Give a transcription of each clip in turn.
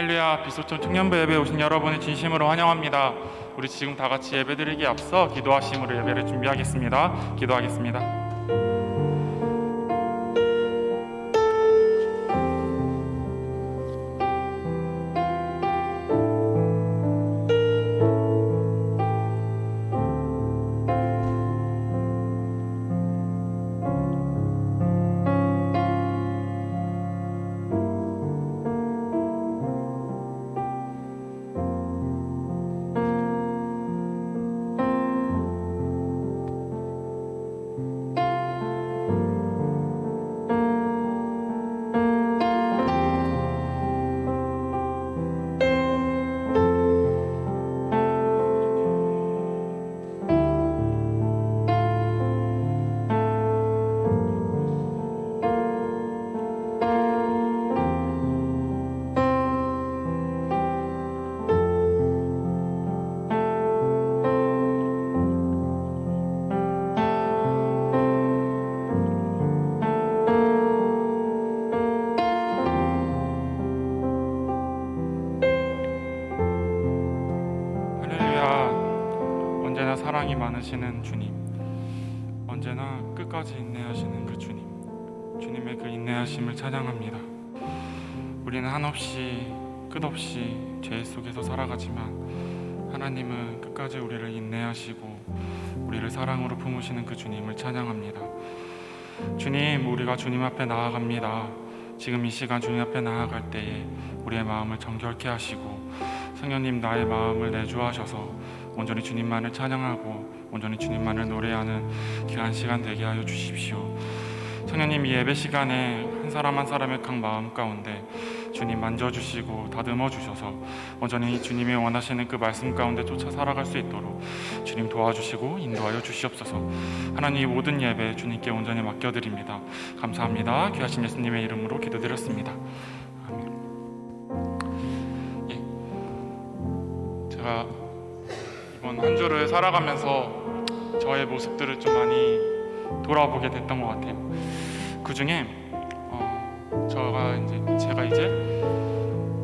할렐루야. 비소청 청년부 예배에 오신 여러분을 진심으로 환영합니다. 우리 지금 다 같이 예배드리기에 앞서 기도하심으로 예배를 준비하겠습니다. 기도하겠습니다. 언제나 사랑이 많으시는 주님, 언제나 끝까지 인내하시는 그 주님, 주님의 그 인내하심을 찬양합니다. 우리는 한없이 끝없이 죄 속에서 살아가지만 하나님은 끝까지 우리를 인내하시고 우리를 사랑으로 품으시는 그 주님을 찬양합니다. 주님, 우리가 주님 앞에 나아갑니다. 지금 이 시간 주님 앞에 나아갈 때에 우리의 마음을 정결케 하시고 성령님 나의 마음을 내주하셔서 온전히 주님만을 찬양하고 온전히 주님만을 노래하는 귀한 시간 되게 하여 주십시오. 성령님, 이 예배 시간에 한 사람 한 사람의 각 마음 가운데 주님 만져주시고 다듬어 주셔서 온전히 주님이 원하시는 그 말씀 가운데 쫓아 살아갈 수 있도록 주님 도와주시고 인도하여 주시옵소서. 하나님, 이 모든 예배 주님께 온전히 맡겨드립니다. 감사합니다. 귀하신 예수님의 이름으로 기도드렸습니다. 아멘. 제가 이번 한 주를 살아가면서 저의 모습들을 좀 많이 돌아보게 됐던 것 같아요. 그 중에 제가 이제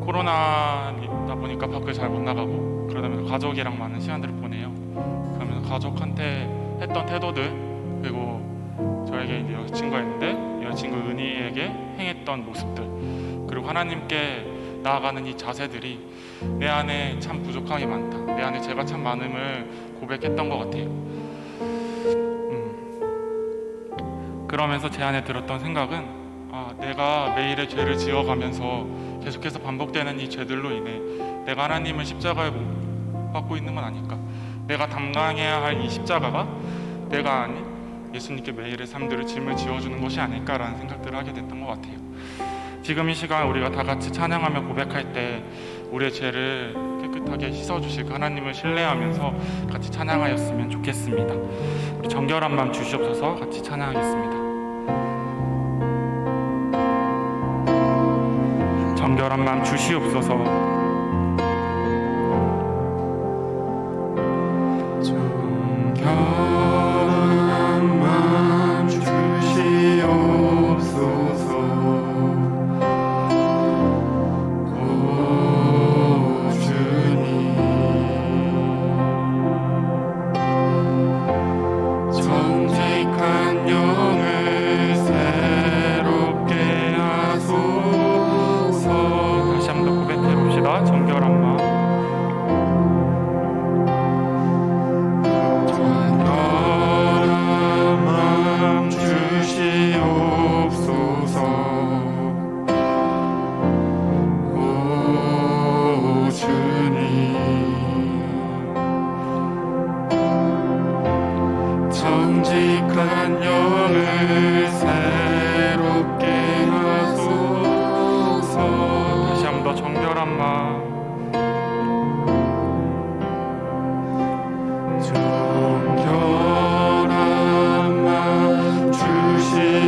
코로나다 보니까 밖을 잘 못 나가고 그러다 보니까 가족이랑 많은 시간들을 보내요. 그러면서 가족한테 했던 태도들, 그리고 저에게 이제 여자친구가 있는데 여자친구 은희에게 행했던 모습들, 그리고 하나님께 나아가는 이 자세들이 내 안에 참 부족함이 많다, 내 안에 죄가 참 많음을 고백했던 것 같아요. 그러면서 제 안에 들었던 생각은 내가 매일의 죄를 지어가면서 계속해서 반복되는 이 죄들로 인해 내가 하나님을 십자가에 못 박고 있는 건 아닐까, 내가 담당해야 할 이 십자가가 내가 아닌 예수님께 매일의 삶들을 짐을 지어주는 것이 아닐까라는 생각들을 하게 됐던 것 같아요. 지금 이 시간 우리가 다 같이 찬양하며 고백할 때 우리의 죄를 깨끗하게 씻어주실 하나님을 신뢰하면서 같이 찬양하였으면 좋겠습니다. 우리 정결한 마음 주시옵소서. 같이 찬양하겠습니다. 정결한 마음 주시옵소서. 정직한 영을 새롭게 하소서. 다시 한 번 더 정결한 마음, 정결한 마음 주시옵소서.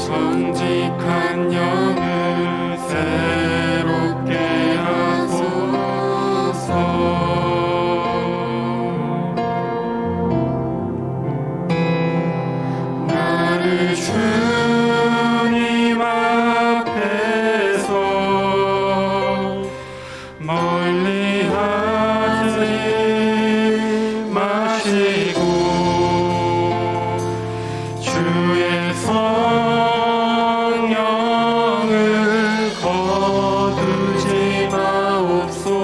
정직한 영을 새롭게 하소서. 주님 앞에서 멀리 하지 마시고 주의 성령을 거두지 마옵소서.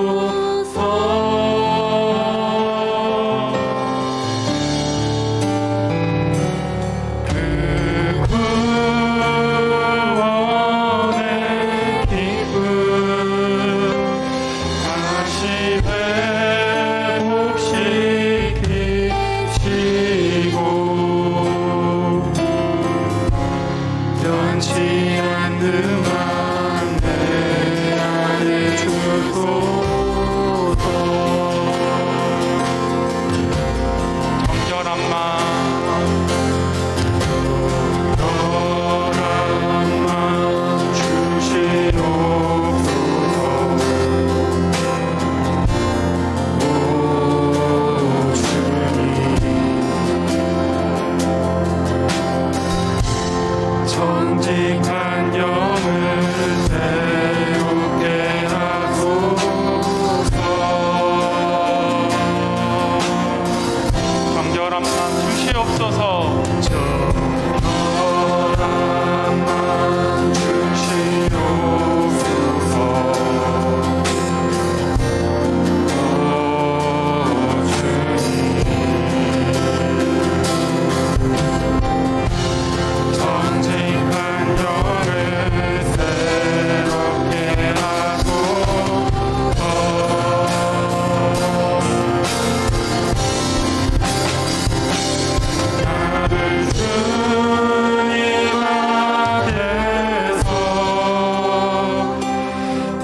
정직한 영을 새롭게 하소서. 정결함만 주시옵소서. 정결함만 주시옵소서. 정직한 영을 새롭게 하소서. 나를 주님 앞에서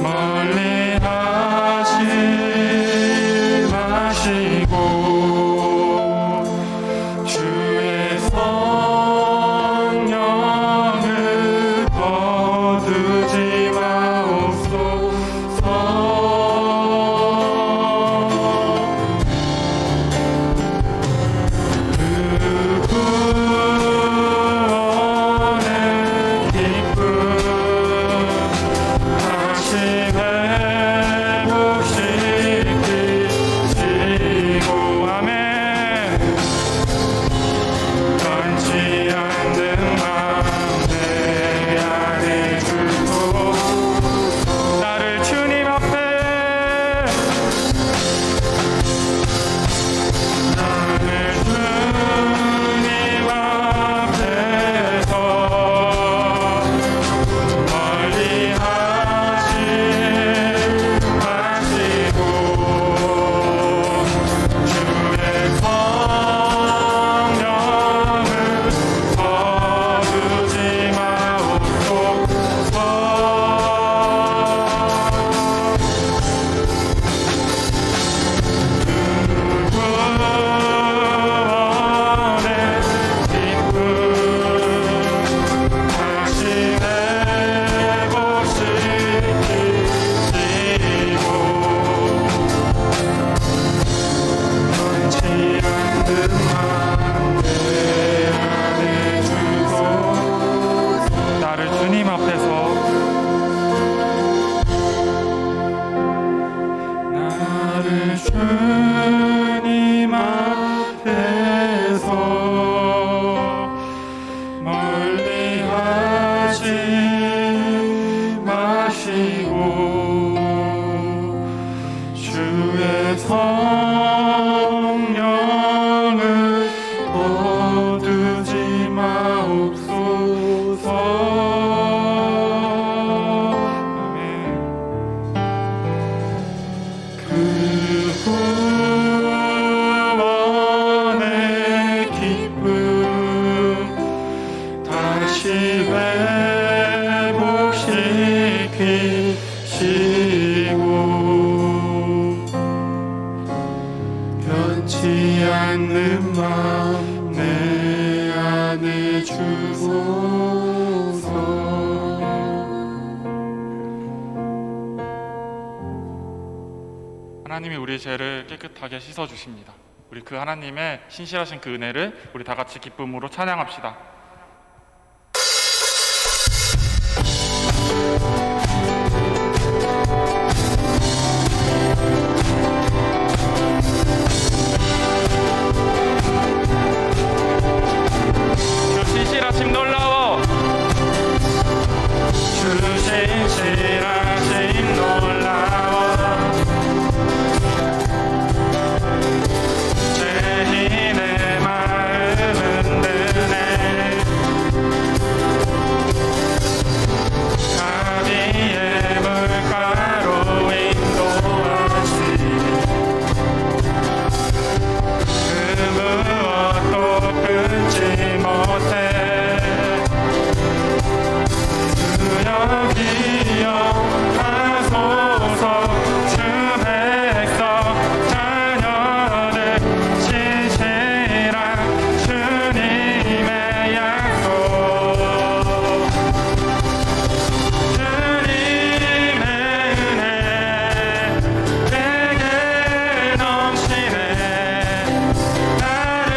멀리 하지 마시고 주의 성령을 거두지 마옵소서. 그 구원의 기쁨 다시 회복시키시고 아멘. 변치 않는 마음 내 안에 주소. 나를 주님 앞에 나를 주님 앞에서 멀리 하지 마시고 주의 성령을 거두지 마옵소서. 구원의 기쁨 다시 회복시키시고 변치 않는 마음 내 안에 주소. 나를 주님 앞에서 나를 주님 앞에서 멀리 하지 마시고 주의 성령을 거두지 마옵소서. 아멘. 그 구원의 기쁨 다시 회복시키시고 변치 않는 마음 내 안에 주소서. 하나님이 우리 죄를 깨끗하게 씻어주십니다. 우리 그 하나님의 신실하신 그 은혜를 우리 다 같이 기쁨으로 찬양합시다. 신실하심 놀라워 주 신실하심 놀라워 죄인의 마음은 드네 자비의 물가로 인도하시니 그 무엇도 끊지 못해 주여 기억하소서 주 백성 자녀들 신실한 주님의 약속 주님의 은혜 내게 넘치네 나를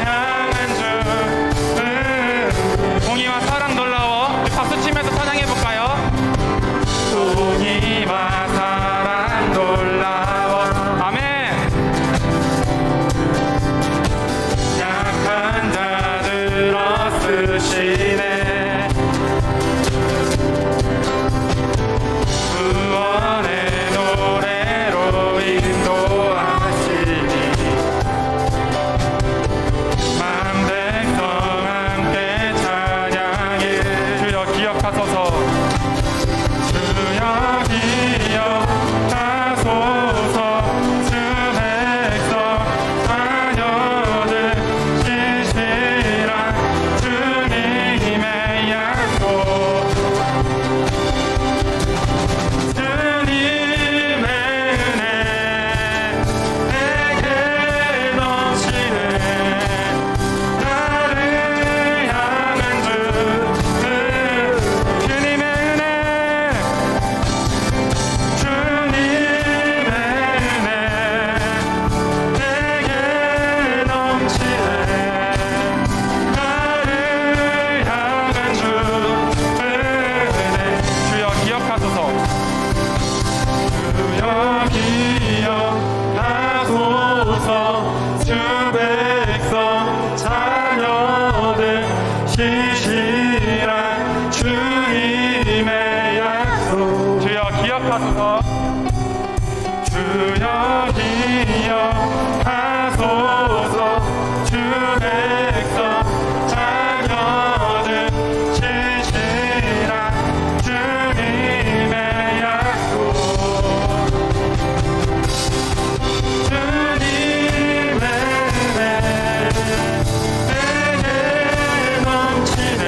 향한 주 공의와 사랑 놀라워 박수 치면서 찬양해볼까요? 공의와 사랑 놀라워 아멘 약한 자들 어쓰시네 구원의 노래로 인도하시니 만 백성 함께 찬양해 주여 기억하소서 주여 기억하소서 주 백성 자녀들 신실한 주님의 약속 주님의 은혜 내게 넘치네 나를 향한 주님의 은혜 주님의 은혜 내게 넘치네 나를 향한 은혜 주여 기억하소서 주여 기억하소서 주 백성 자녀들 신실한 주님의 약속 주여 기억하소서 주여 기억하소서 주 백성 자녀들 신실한 주님의 약속 주님의 은혜 내게 넘치네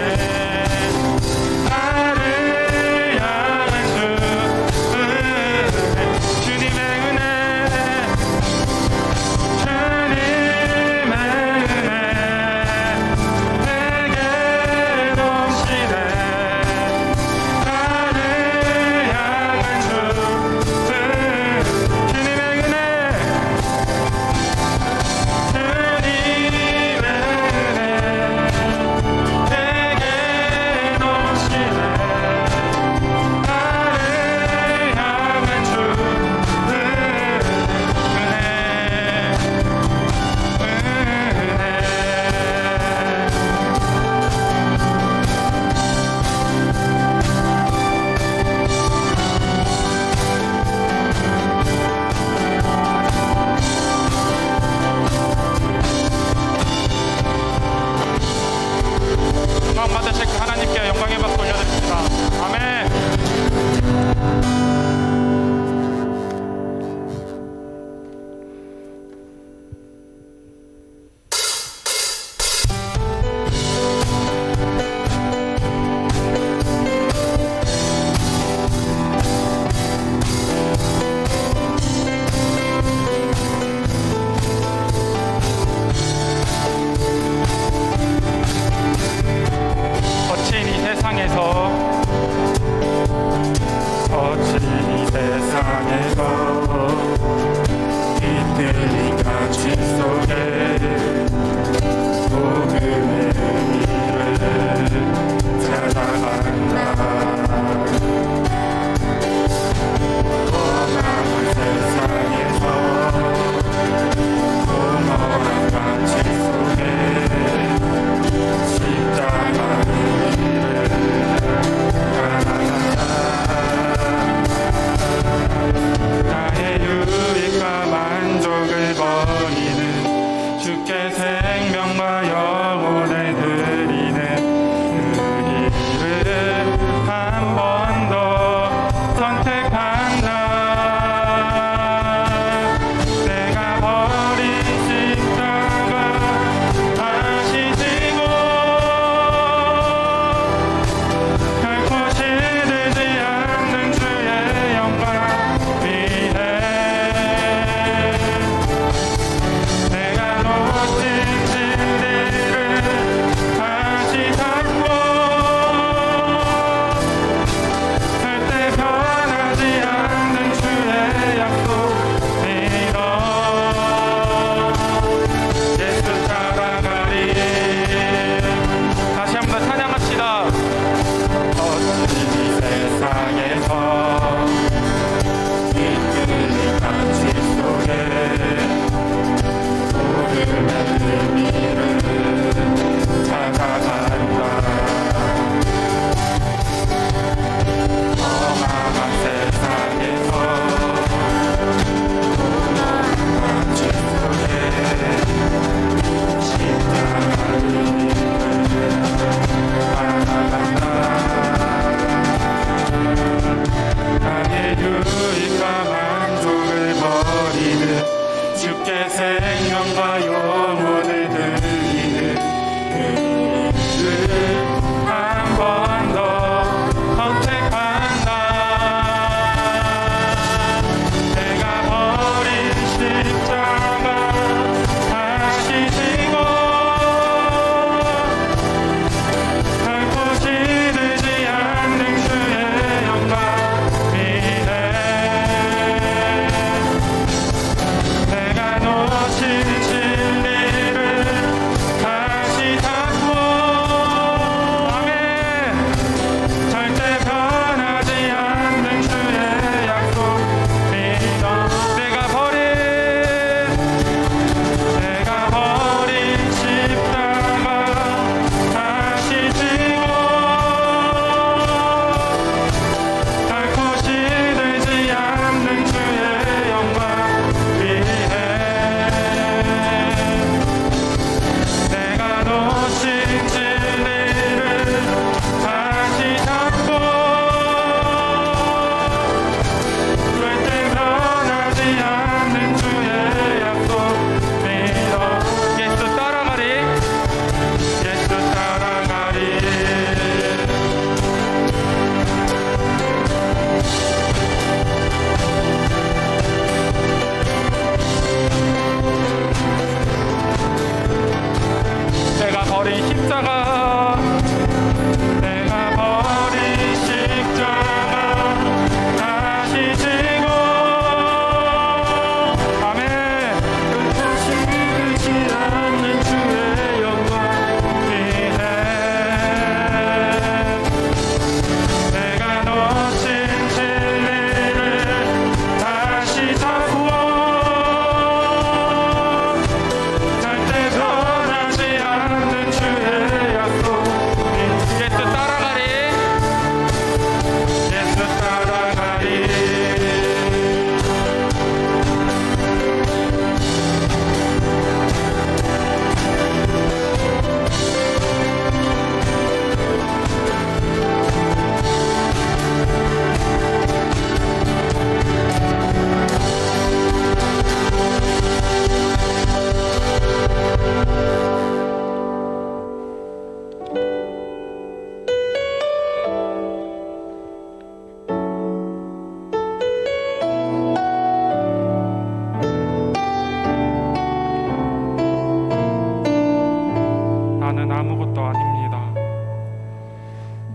나는 아무것도 아닙니다.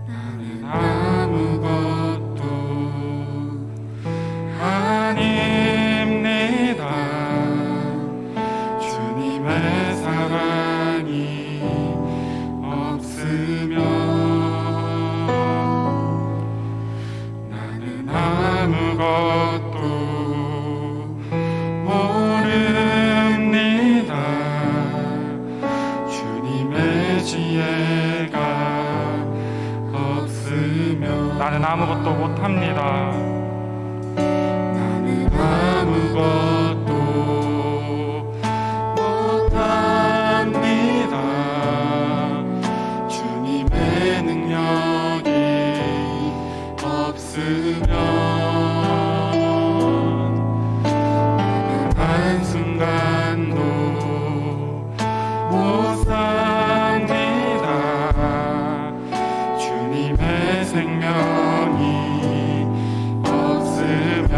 나는 아무것도 아닙니다. 주님의 사랑이 없으면 나는 아무것도 모릅니다. 주님의 지혜가 없으면 나는 아무것도 못합니다. 나는 아무것도 못합니다. 주님의 능력이 없으면 나는 한순간도 못 삽니다. 주님의 생명이 없으면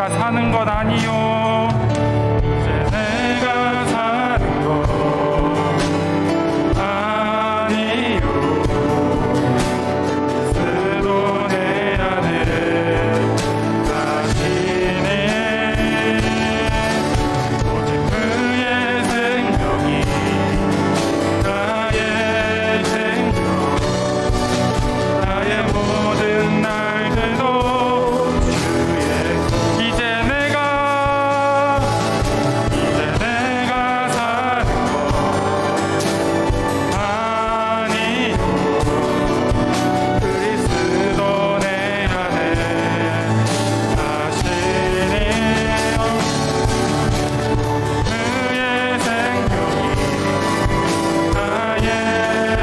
내가 사는 것 아니요 이제 내가 사는 것 아니요 스스로 내 안에 사시네 오직 그의 생명이 나의 생명 나의 모든 날들도 주의 이제 내가 사는 것 아니요 그리스도 내 안에 사시네요 그의 생명이 나의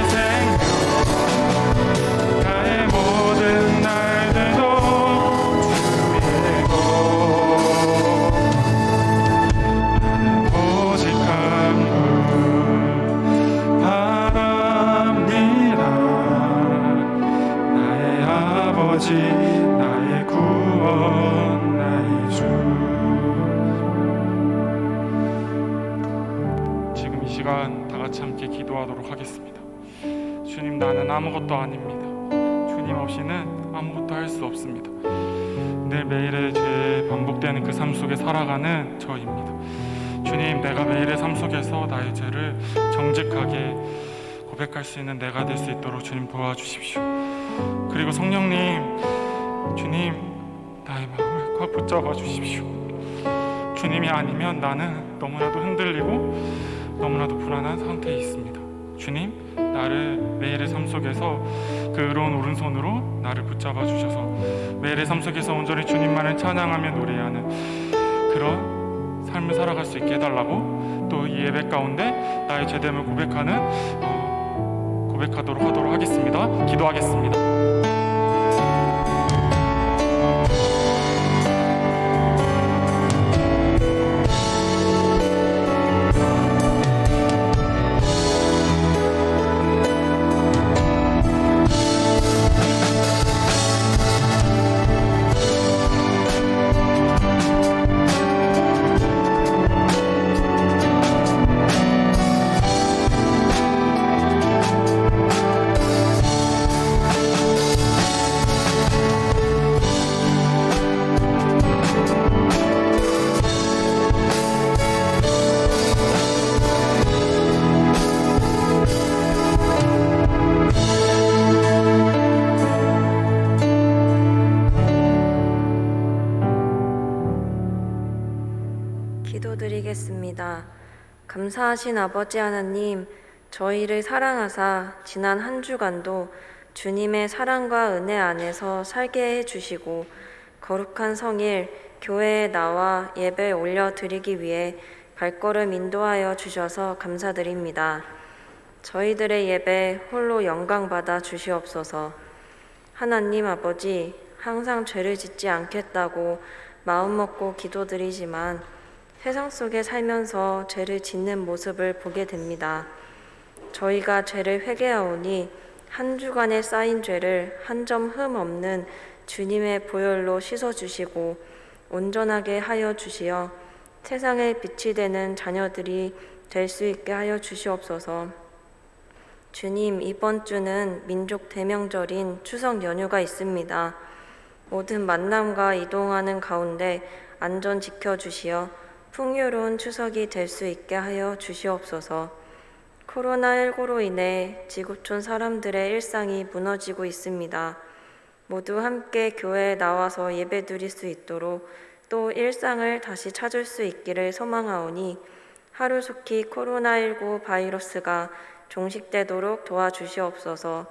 생명 나의 모든 날들도 주의 것 오직 한분 바랍니다 나의 아버지 나의 구원 나의 주 지금 이 시간 다 같이 함께 기도하도록 하겠습니다. 주님, 나는 아무것도 아닙니다. 주님 없이는 아무것도 할 수 없습니다. 늘 매일의 죄 반복되는 그 삶 속에 살아가는 저입니다. 주님, 내가 매일의 삶 속에서 나의 죄를 정직하게 고백할 수 있는 내가 될 수 있도록 주님 도와주십시오. 그리고 성령님, 주님 나의 마음을 꽉 붙잡아 주십시오. 주님이 아니면 나는 너무나도 흔들리고 너무나도 불안한 상태에 있습니다. 주님, 나를 매일의 삶 속에서 그 의로운 오른손으로 나를 붙잡아 주셔서 매일의 삶 속에서 온전히 주님만을 찬양하며 노래하는 그런 삶을 살아갈 수 있게 해달라고, 또 이 예배 가운데 나의 죄됨을 고백하도록 하겠습니다. 기도하겠습니다. 기도드리겠습니다. 감사하신 아버지 하나님, 저희를 사랑하사 지난 한 주간도 주님의 사랑과 은혜 안에서 살게 해주시고 거룩한 성일 교회에 나와 예배 올려드리기 위해 발걸음 인도하여 주셔서 감사드립니다. 저희들의 예배 홀로 영광받아 주시옵소서. 하나님 아버지, 항상 죄를 짓지 않겠다고 마음먹고 기도드리지만 세상 속에 살면서 죄를 짓는 모습을 보게 됩니다. 저희가 죄를 회개하오니 한 주간에 쌓인 죄를 한 점 흠 없는 주님의 보혈로 씻어주시고 온전하게 하여 주시어 세상의 빛이 되는 자녀들이 될 수 있게 하여 주시옵소서. 주님, 이번 주는 민족 대명절인 추석 연휴가 있습니다. 모든 만남과 이동하는 가운데 안전 지켜주시어 풍요로운 추석이 될 수 있게 하여 주시옵소서. 코로나19로 인해 지구촌 사람들의 일상이 무너지고 있습니다. 모두 함께 교회에 나와서 예배드릴 수 있도록 또 일상을 다시 찾을 수 있기를 소망하오니 하루속히 코로나19 바이러스가 종식되도록 도와주시옵소서.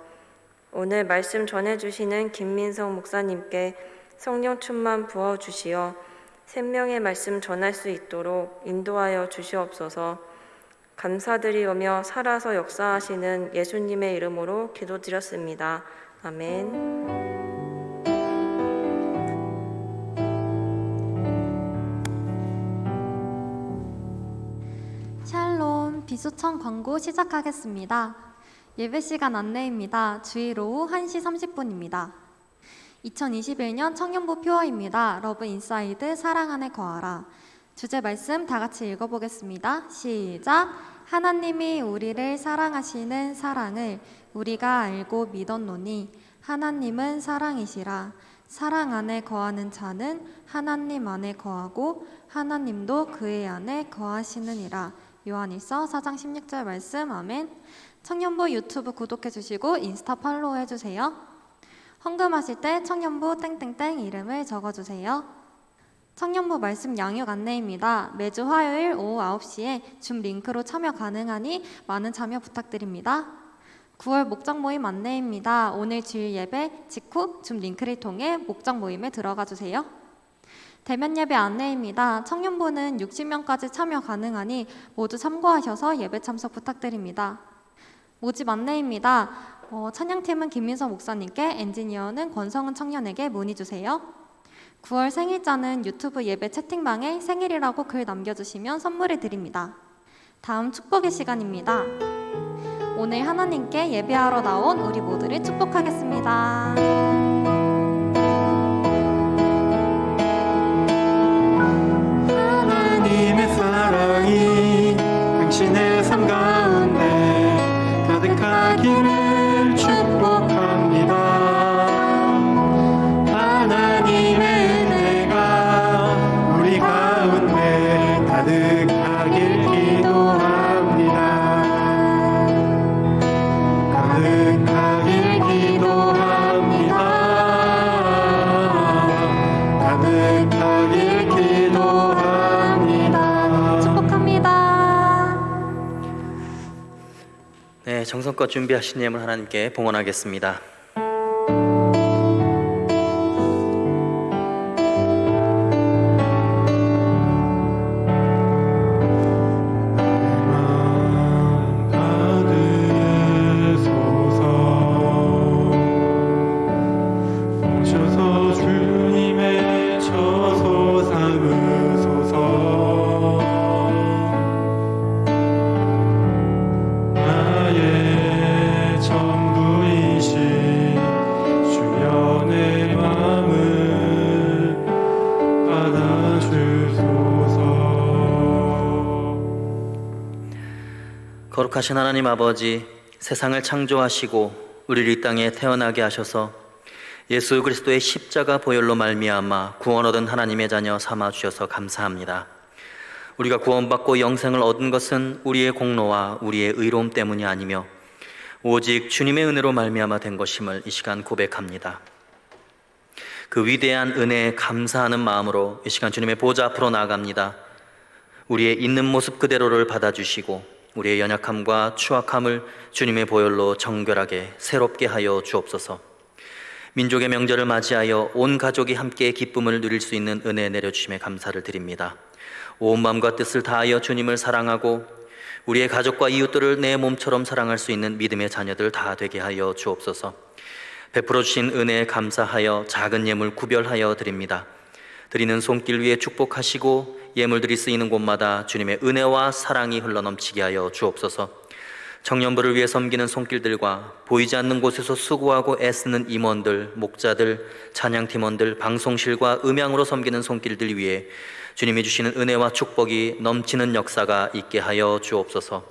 오늘 말씀 전해주시는 김민성 목사님께 성령 충만 부어주시어 생명의 말씀 전할 수 있도록 인도하여 주시옵소서. 감사드리오며 살아서 역사하시는 예수님의 이름으로 기도드렸습니다. 아멘. 샬롬, 비수청 광고 시작하겠습니다. 예배 시간 안내입니다. 주일 오후 1시 30분입니다. 2021년 청년부 표어입니다. 러브 인사이드 사랑 안에 거하라. 주제 말씀 다 같이 읽어보겠습니다. 시작. 하나님이 우리를 사랑하시는 사랑을 우리가 알고 믿었노니 하나님은 사랑이시라. 사랑 안에 거하는 자는 하나님 안에 거하고 하나님도 그의 안에 거하시느니라. 요한일서 4장 16절 말씀. 아멘. 청년부 유튜브 구독해주시고 인스타 팔로우 해주세요. 헌금하실 때 청년부 땡땡땡 이름을 적어주세요. 청년부 말씀 양육 안내입니다. 매주 화요일 오후 9시에 줌 링크로 참여 가능하니 많은 참여 부탁드립니다. 9월 목장 모임 안내입니다. 오늘 주일 예배 직후 줌 링크를 통해 목장 모임에 들어가 주세요. 대면 예배 안내입니다. 청년부는 60명까지 참여 가능하니 모두 참고하셔서 예배 참석 부탁드립니다. 모집 안내입니다. 찬양팀은 김민서 목사님께, 엔지니어는 권성은 청년에게 문의 주세요. 9월 생일자는 유튜브 예배 채팅방에 생일이라고 글 남겨주시면 선물을 드립니다. 다음 축복의 시간입니다. 오늘 하나님께 예배하러 나온 우리 모두를 축복하겠습니다. 하나님의 사랑이 당신의 삶 가운데 가득하기를 축복합니다. 하나님의 은혜가 우리 가운데 가득하길 기도합니다. 가득하길 기도합니다. 가득하길 기도합니다. 축복합니다. 네, 정성껏 준비하신 예물 하나님께 봉헌하겠습니다. 오셔서 주님의 처소 삼으소서. 나의 전부이신 주여 내 마음을 받아주소서. 거룩하신 하나님 아버지, 세상을 창조하시고 우리를 이 땅에 태어나게 하셔서 예수 그리스도의 십자가 보혈로 말미암아 구원 얻은 하나님의 자녀 삼아 주셔서 감사합니다. 우리가 구원받고 영생을 얻은 것은 우리의 공로와 우리의 의로움 때문이 아니며 오직 주님의 은혜로 말미암아 된 것임을 이 시간 고백합니다. 그 위대한 은혜에 감사하는 마음으로 이 시간 주님의 보좌 앞으로 나아갑니다. 우리의 있는 모습 그대로를 받아주시고 우리의 연약함과 추악함을 주님의 보혈로 정결하게 새롭게 하여 주옵소서. 민족의 명절을 맞이하여 온 가족이 함께 기쁨을 누릴 수 있는 은혜 내려주심에 감사를 드립니다. 온 마음과 뜻을 다하여 주님을 사랑하고 우리의 가족과 이웃들을 내 몸처럼 사랑할 수 있는 믿음의 자녀들 다 되게 하여 주옵소서. 베풀어 주신 은혜에 감사하여 작은 예물 구별하여 드립니다. 드리는 손길 위에 축복하시고 예물들이 쓰이는 곳마다 주님의 은혜와 사랑이 흘러넘치게 하여 주옵소서. 청년부를 위해 섬기는 손길들과 보이지 않는 곳에서 수고하고 애쓰는 임원들, 목자들, 찬양팀원들, 방송실과 음향으로 섬기는 손길들 위해 주님이 주시는 은혜와 축복이 넘치는 역사가 있게 하여 주옵소서.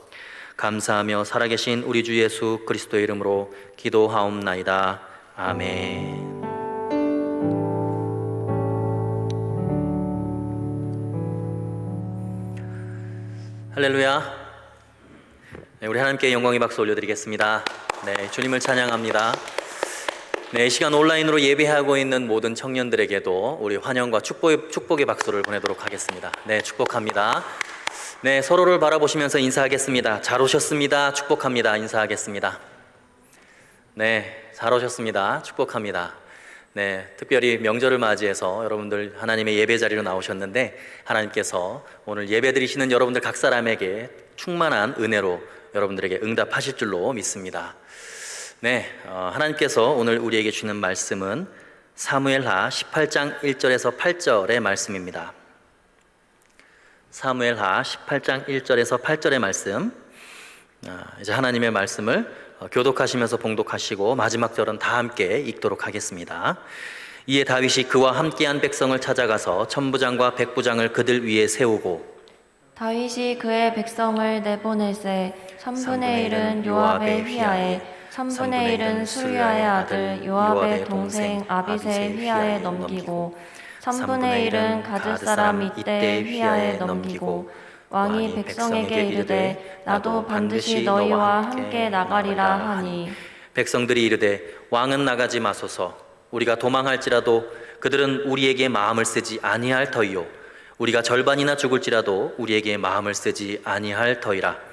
감사하며 살아계신 우리 주 예수 그리스도의 이름으로 기도하옵나이다. 아멘. 할렐루야. 네, 우리 하나님께 영광의 박수 올려드리겠습니다. 네, 주님을 찬양합니다. 네, 이 시간 온라인으로 예배하고 있는 모든 청년들에게도 우리 환영과 축복의 박수를 보내도록 하겠습니다. 네, 축복합니다. 네, 서로를 바라보시면서 인사하겠습니다. 잘 오셨습니다. 축복합니다. 인사하겠습니다. 네, 잘 오셨습니다. 축복합니다. 네, 특별히 명절을 맞이해서 여러분들 하나님의 예배 자리로 나오셨는데 하나님께서 오늘 예배 드리시는 여러분들 각 사람에게 충만한 은혜로 여러분들에게 응답하실 줄로 믿습니다. 네, 하나님께서 오늘 우리에게 주는 말씀은 사무엘하 18장 1절에서 8절의 말씀입니다. 사무엘하 18장 1절에서 8절의 말씀, 이제 하나님의 말씀을 교독하시면서 봉독하시고 마지막 절은 다 함께 읽도록 하겠습니다. 이에 다윗이 그와 함께한 백성을 찾아가서 천부장과 백부장을 그들 위에 세우고 다윗이 그의 백성을 내보낼세 3분의 1은 요압의 휘하에 3분의 1은 수르야의 아들 요압의 동생 아비새의 휘하에 넘기고 3분의 1은 가드 사람 이때의 휘하에 넘기고 왕이 백성에게 이르되 나도 반드시 너희와 함께 나가리라 하니 백성들이 이르되 왕은 나가지 마소서 우리가 도망할지라도 그들은 우리에게 마음을 쓰지 아니할 터이요 우리가 절반이나 죽을지라도 우리에게 마음을 쓰지 아니할 터이라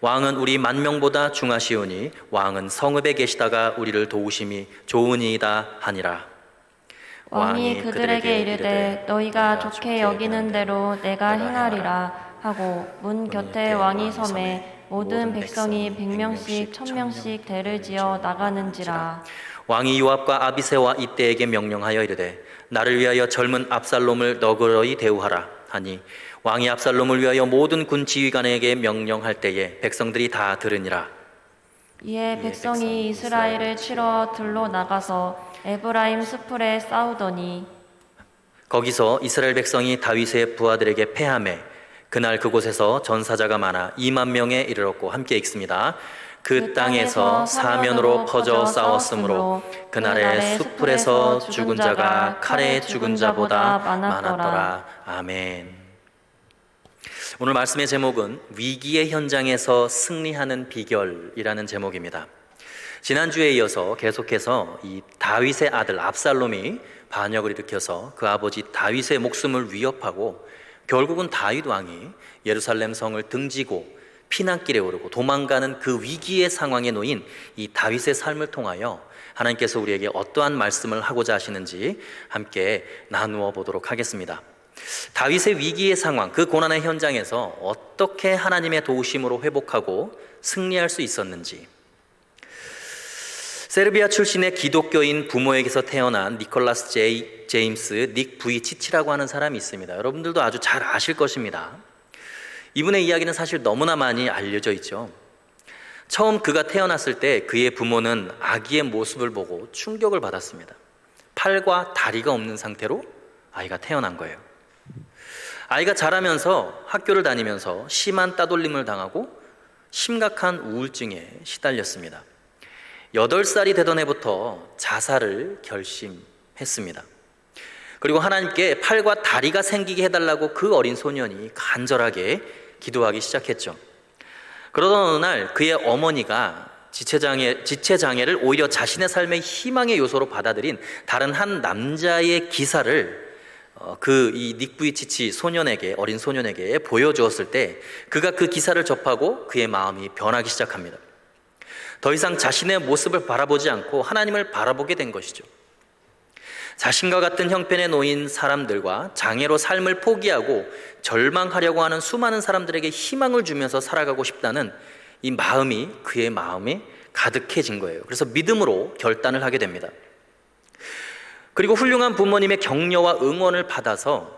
왕은 우리 만명보다 중하시오니 왕은 성읍에 계시다가 우리를 도우심이 좋으니이다 하니라. 왕이 그들에게 이르되 너희가 좋게 여기는 대로 내가 행하리라 하고 문 곁에 왕이 섬에 모든 백성이 100명씩 1000명씩 대를 지어 나가는지라. 왕이 요압과 아비새와 이때에게 명령하여 이르되 나를 위하여 젊은 압살롬을 너그러이 대우하라 하니 왕이 압살롬을 위하여 모든 군 지휘관에게 명령할 때에 백성들이 다 들으니라. 이에 백성이 이스라엘을 치러 들로 나가서 에브라임 수풀에 싸우더니 거기서 이스라엘 백성이 다윗의 부하들에게 패하매 그날 그곳에서 전사자가 많아 2만 명에 이르렀고 함께 읽습니다. 그 땅에서 사면으로 퍼져 싸웠으므로 그날의 수풀에서 죽은 자가 칼에 죽은 자보다 많았더라. 아멘. 오늘 말씀의 제목은 위기의 현장에서 승리하는 비결이라는 제목입니다. 지난주에 이어서 계속해서 이 다윗의 아들 압살롬이 반역을 일으켜서 그 아버지 다윗의 목숨을 위협하고 결국은 다윗 왕이 예루살렘 성을 등지고 피난길에 오르고 도망가는 그 위기의 상황에 놓인 이 다윗의 삶을 통하여 하나님께서 우리에게 어떠한 말씀을 하고자 하시는지 함께 나누어 보도록 하겠습니다. 다윗의 위기의 상황, 그 고난의 현장에서 어떻게 하나님의 도우심으로 회복하고 승리할 수 있었는지, 세르비아 출신의 기독교인 부모에게서 태어난 니콜라스 제임스 닉 부이치치라고 하는 사람이 있습니다. 여러분들도 아주 잘 아실 것입니다. 이분의 이야기는 사실 너무나 많이 알려져 있죠. 처음 그가 태어났을 때 그의 부모는 아기의 모습을 보고 충격을 받았습니다. 팔과 다리가 없는 상태로 아이가 태어난 거예요. 아이가 자라면서 학교를 다니면서 심한 따돌림을 당하고 심각한 우울증에 시달렸습니다. 8살이 되던 해부터 자살을 결심했습니다. 그리고 하나님께 팔과 다리가 생기게 해달라고 그 어린 소년이 간절하게 기도하기 시작했죠. 그러던 어느 날 그의 어머니가 지체장애를 오히려 자신의 삶의 희망의 요소로 받아들인 다른 한 남자의 기사를 이 닉부이치치 어린 소년에게 보여주었을 때 그가 그 기사를 접하고 그의 마음이 변하기 시작합니다. 더 이상 자신의 모습을 바라보지 않고 하나님을 바라보게 된 것이죠. 자신과 같은 형편에 놓인 사람들과 장애로 삶을 포기하고 절망하려고 하는 수많은 사람들에게 희망을 주면서 살아가고 싶다는 이 마음이 그의 마음에 가득해진 거예요. 그래서 믿음으로 결단을 하게 됩니다. 그리고 훌륭한 부모님의 격려와 응원을 받아서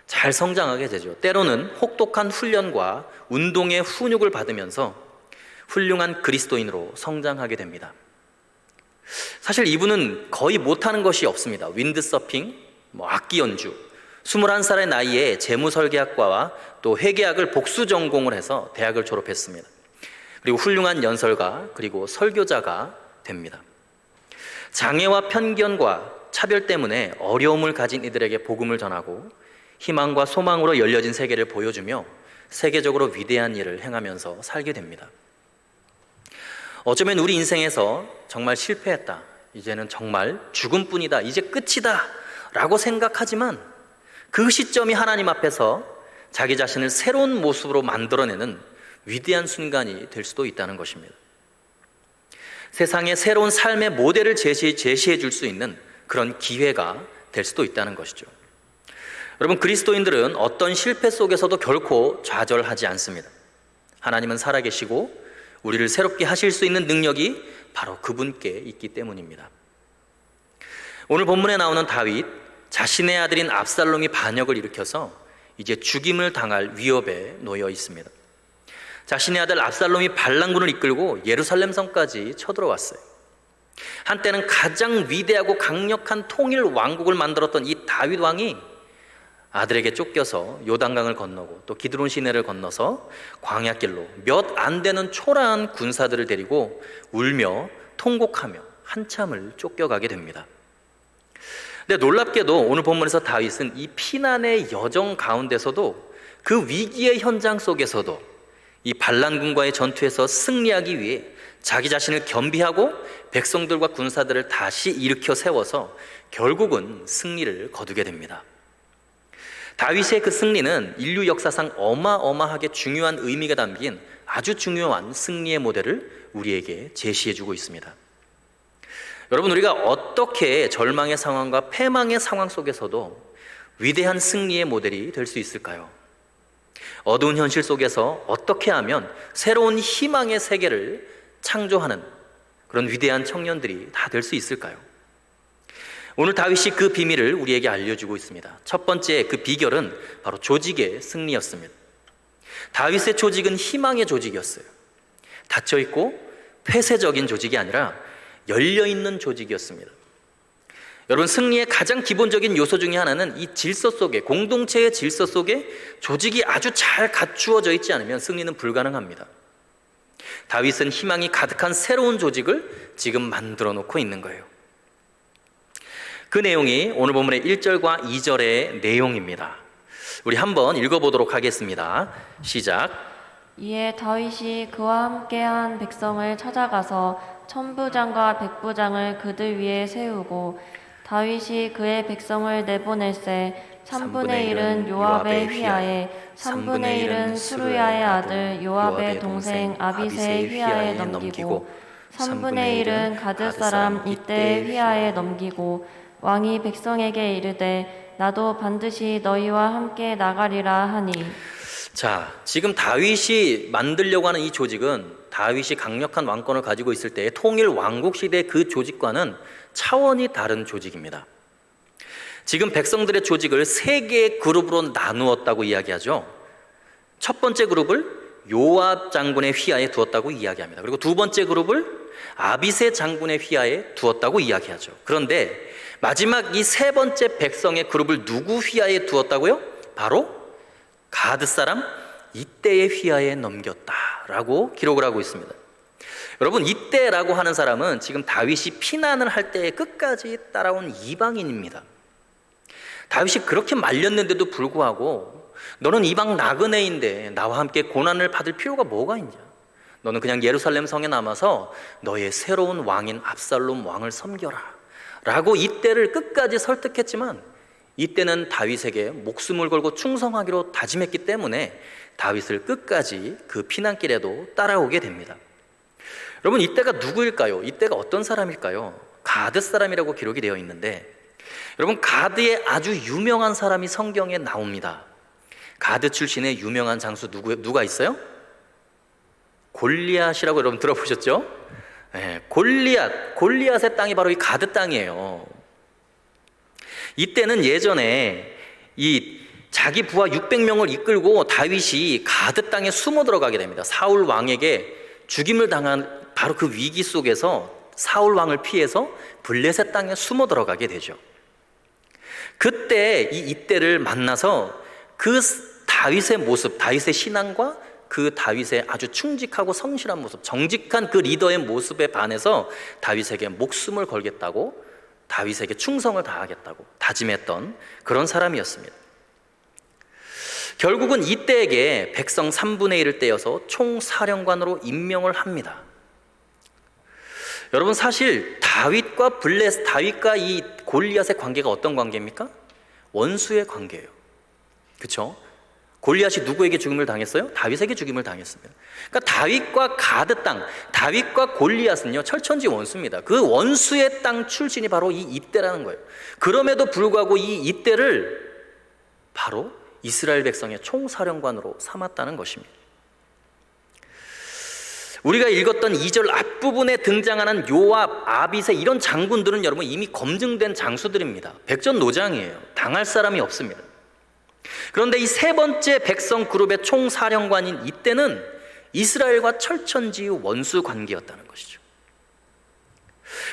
잘 성장하게 되죠. 때로는 혹독한 훈련과 운동의 훈육을 받으면서 훌륭한 그리스도인으로 성장하게 됩니다. 사실 이분은 거의 못하는 것이 없습니다. 윈드서핑, 악기 연주, 21살의 나이에 재무설계학과와 또 회계학을 복수 전공을 해서 대학을 졸업했습니다. 그리고 훌륭한 연설가 그리고 설교자가 됩니다. 장애와 편견과 차별 때문에 어려움을 가진 이들에게 복음을 전하고 희망과 소망으로 열려진 세계를 보여주며 세계적으로 위대한 일을 행하면서 살게 됩니다. 어쩌면 우리 인생에서 정말 실패했다, 이제는 정말 죽음뿐이다, 이제 끝이다 라고 생각하지만 그 시점이 하나님 앞에서 자기 자신을 새로운 모습으로 만들어내는 위대한 순간이 될 수도 있다는 것입니다. 세상에 새로운 삶의 모델을 제시해 줄 수 있는 그런 기회가 될 수도 있다는 것이죠. 여러분, 그리스도인들은 어떤 실패 속에서도 결코 좌절하지 않습니다. 하나님은 살아계시고 우리를 새롭게 하실 수 있는 능력이 바로 그분께 있기 때문입니다. 오늘 본문에 나오는 다윗, 자신의 아들인 압살롬이 반역을 일으켜서 이제 죽임을 당할 위협에 놓여 있습니다. 자신의 아들 압살롬이 반란군을 이끌고 예루살렘 성까지 쳐들어왔어요. 한때는 가장 위대하고 강력한 통일 왕국을 만들었던 이 다윗 왕이 아들에게 쫓겨서 요단강을 건너고 또 기드론 시내를 건너서 광야길로 몇 안 되는 초라한 군사들을 데리고 울며 통곡하며 한참을 쫓겨가게 됩니다. 근데 놀랍게도 오늘 본문에서 다윗은 이 피난의 여정 가운데서도 그 위기의 현장 속에서도 이 반란군과의 전투에서 승리하기 위해 자기 자신을 겸비하고 백성들과 군사들을 다시 일으켜 세워서 결국은 승리를 거두게 됩니다. 다윗의 그 승리는 인류 역사상 어마어마하게 중요한 의미가 담긴 아주 중요한 승리의 모델을 우리에게 제시해주고 있습니다. 여러분, 우리가 어떻게 절망의 상황과 패망의 상황 속에서도 위대한 승리의 모델이 될 수 있을까요? 어두운 현실 속에서 어떻게 하면 새로운 희망의 세계를 창조하는 그런 위대한 청년들이 다 될 수 있을까요? 오늘 다윗이 그 비밀을 우리에게 알려주고 있습니다. 첫 번째 그 비결은 바로 조직의 승리였습니다. 다윗의 조직은 희망의 조직이었어요. 닫혀있고 폐쇄적인 조직이 아니라 열려있는 조직이었습니다. 여러분, 승리의 가장 기본적인 요소 중에 하나는 이 질서 속에, 공동체의 질서 속에 조직이 아주 잘 갖추어져 있지 않으면 승리는 불가능합니다. 다윗은 희망이 가득한 새로운 조직을 지금 만들어 놓고 있는 거예요. 그 내용이 오늘 본문의 1절과 2절의 내용입니다. 우리 한번 읽어보도록 하겠습니다. 시작. 이에 다윗이 그와 함께한 백성을 찾아가서 천부장과 백부장을 그들 위에 세우고 다윗이 그의 백성을 내보낼세 3분의 1은 요압의 휘하에 3분의 1은 수루야의 아들 요압의 동생 아비새의 휘하에 넘기고 3분의 1은 가드 사람 이때의 휘하에 넘기고 왕이 백성에게 이르되 나도 반드시 너희와 함께 나가리라 하니. 자, 지금 다윗이 만들려고 하는 이 조직은 다윗이 강력한 왕권을 가지고 있을 때의 통일 왕국 시대의 그 조직과는 차원이 다른 조직입니다. 지금 백성들의 조직을 세 개의 그룹으로 나누었다고 이야기하죠. 첫 번째 그룹을 요압 장군의 휘하에 두었다고 이야기합니다. 그리고 두 번째 그룹을 아비새 장군의 휘하에 두었다고 이야기하죠. 그런데 마지막 이 세 번째 백성의 그룹을 누구 휘하에 두었다고요? 바로 가드 사람 이때의 휘하에 넘겼다라고 기록을 하고 있습니다. 여러분, 이때라고 하는 사람은 지금 다윗이 피난을 할 때 끝까지 따라온 이방인입니다. 다윗이 그렇게 말렸는데도 불구하고 너는 이방 나그네인데 나와 함께 고난을 받을 필요가 뭐가 있냐? 너는 그냥 예루살렘 성에 남아서 너의 새로운 왕인 압살롬 왕을 섬겨라 라고 이때를 끝까지 설득했지만 이때는 다윗에게 목숨을 걸고 충성하기로 다짐했기 때문에 다윗을 끝까지 그 피난길에도 따라오게 됩니다. 여러분, 이때가 누구일까요? 이때가 어떤 사람일까요? 가드 사람이라고 기록이 되어 있는데, 여러분, 가드의 아주 유명한 사람이 성경에 나옵니다. 가드 출신의 유명한 장수 누가 있어요? 골리앗이라고 여러분 들어보셨죠? 네, 골리앗의 땅이 바로 이 가드 땅이에요. 이때는 예전에 이 자기 부하 600명을 이끌고 다윗이 가드 땅에 숨어 들어가게 됩니다. 사울 왕에게 죽임을 당한 바로 그 위기 속에서 사울 왕을 피해서 블레셋 땅에 숨어 들어가게 되죠. 그때 이때를 만나서 그 다윗의 모습, 다윗의 신앙과 그 다윗의 아주 충직하고 성실한 모습, 정직한 그 리더의 모습에 반해서 다윗에게 목숨을 걸겠다고, 다윗에게 충성을 다하겠다고 다짐했던 그런 사람이었습니다. 결국은 이때에게 백성 3분의 1을 떼어서 총사령관으로 임명을 합니다. 여러분, 사실 다윗과 이 골리앗의 관계가 어떤 관계입니까? 원수의 관계예요. 그렇죠? 골리앗이 누구에게 죽임을 당했어요? 다윗에게 죽임을 당했습니다. 그러니까 다윗과 가드 땅, 다윗과 골리앗은요 철천지 원수입니다. 그 원수의 땅 출신이 바로 이 이때라는 거예요. 그럼에도 불구하고 이 이때를 바로 이스라엘 백성의 총사령관으로 삼았다는 것입니다. 우리가 읽었던 2절 앞부분에 등장하는 요압, 아비새 이런 장군들은 여러분 이미 검증된 장수들입니다. 백전노장이에요. 당할 사람이 없습니다. 그런데 이 세 번째 백성 그룹의 총사령관인 이때는 이스라엘과 철천지 원수 관계였다는 것이죠.